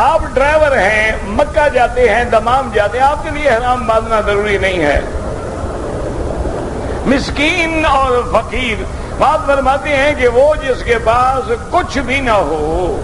آپ ڈرائیور ہیں، مکہ جاتے ہیں، دمام جاتے ہیں، آپ کے لیے احرام باندھنا ضروری نہیں ہے۔ مسکین اور فقیر بات فرماتے ہیں کہ وہ جس کے پاس کچھ بھی نہ ہو،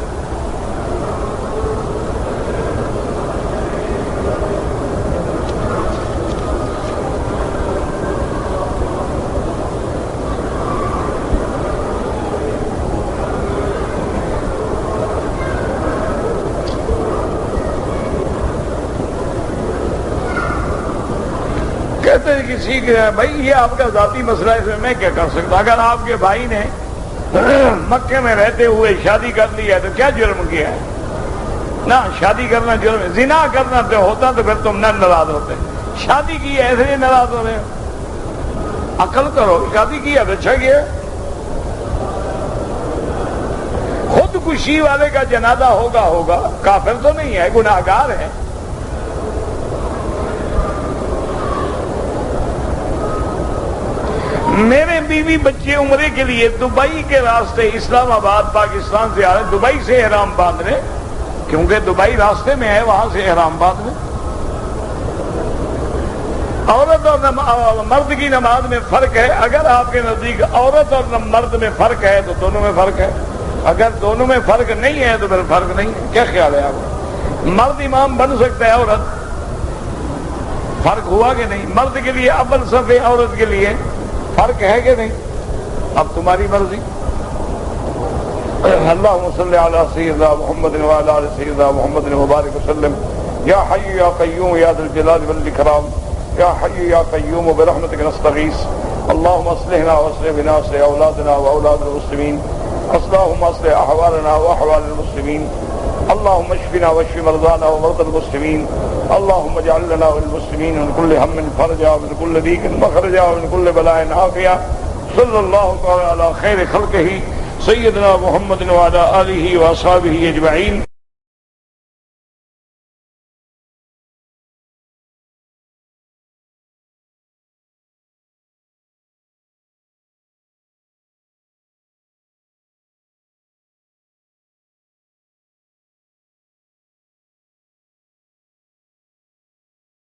کہتے ہیں کسی کے بھائی یہ آپ کا ذاتی مسئلہ ہے، اس میں میں کیا کر سکتا؟ اگر آپ کے بھائی نے مکے میں رہتے ہوئے شادی کر لی ہے تو کیا جرم کیا ہے؟ نہ شادی کرنا جرم ہے، زنا کرنا تو ہوتا تو پھر تم نہ ناراض ہوتے، شادی کی ہے ایسے ہی ناراض ہو رہے ہو۔ عقل کرو، شادی کی ہے اچھا کیا۔ خودکشی والے کا جنازہ ہوگا، کافر تو نہیں ہے، گناہگار ہے۔ میرے بیوی بچے عمرے کے لیے دبئی کے راستے اسلام آباد پاکستان سے آ رہے، دبئی سے احرام باندھنے، کیونکہ دبئی راستے میں ہے، وہاں سے احرام باندھنے۔ عورت اور مرد کی نماز میں فرق ہے، اگر آپ کے نزدیک عورت اور مرد میں فرق ہے تو دونوں میں فرق ہے، اگر دونوں میں فرق نہیں ہے تو پھر فرق نہیں ہے۔ کیا خیال ہے آپ؟ مرد امام بن سکتا ہے، عورت فرق ہوا کہ نہیں؟ مرد کے لیے اول صف ہے، عورت کے لیے فرق ہے کہ نہیں؟ اب تمہاری مرضی۔ اللهم صل على سيدنا محمد وعلى آل سيدنا محمد وبارك وسلم. يا حي يا قيوم يا ذا الجلال والإكرام. يا حي يا قيوم برحمتك نستغيث. اللهم اصلحنا واصلح بنا واصلح أولادنا وأولاد المسلمين. اللهم اصلح أحوالنا وأحوال المسلمين. اللهم اشفنا واشف مرضانا ومرضى المسلمين. اللهم اجعل لنا وللمسلمين من كل هم فرجا ومن كل ضيق مخرجا ومن كل بلاء عافية. صلى الله تعالى على خير خلقه سيدنا محمد وعلى آله وأصحابه أجمعين.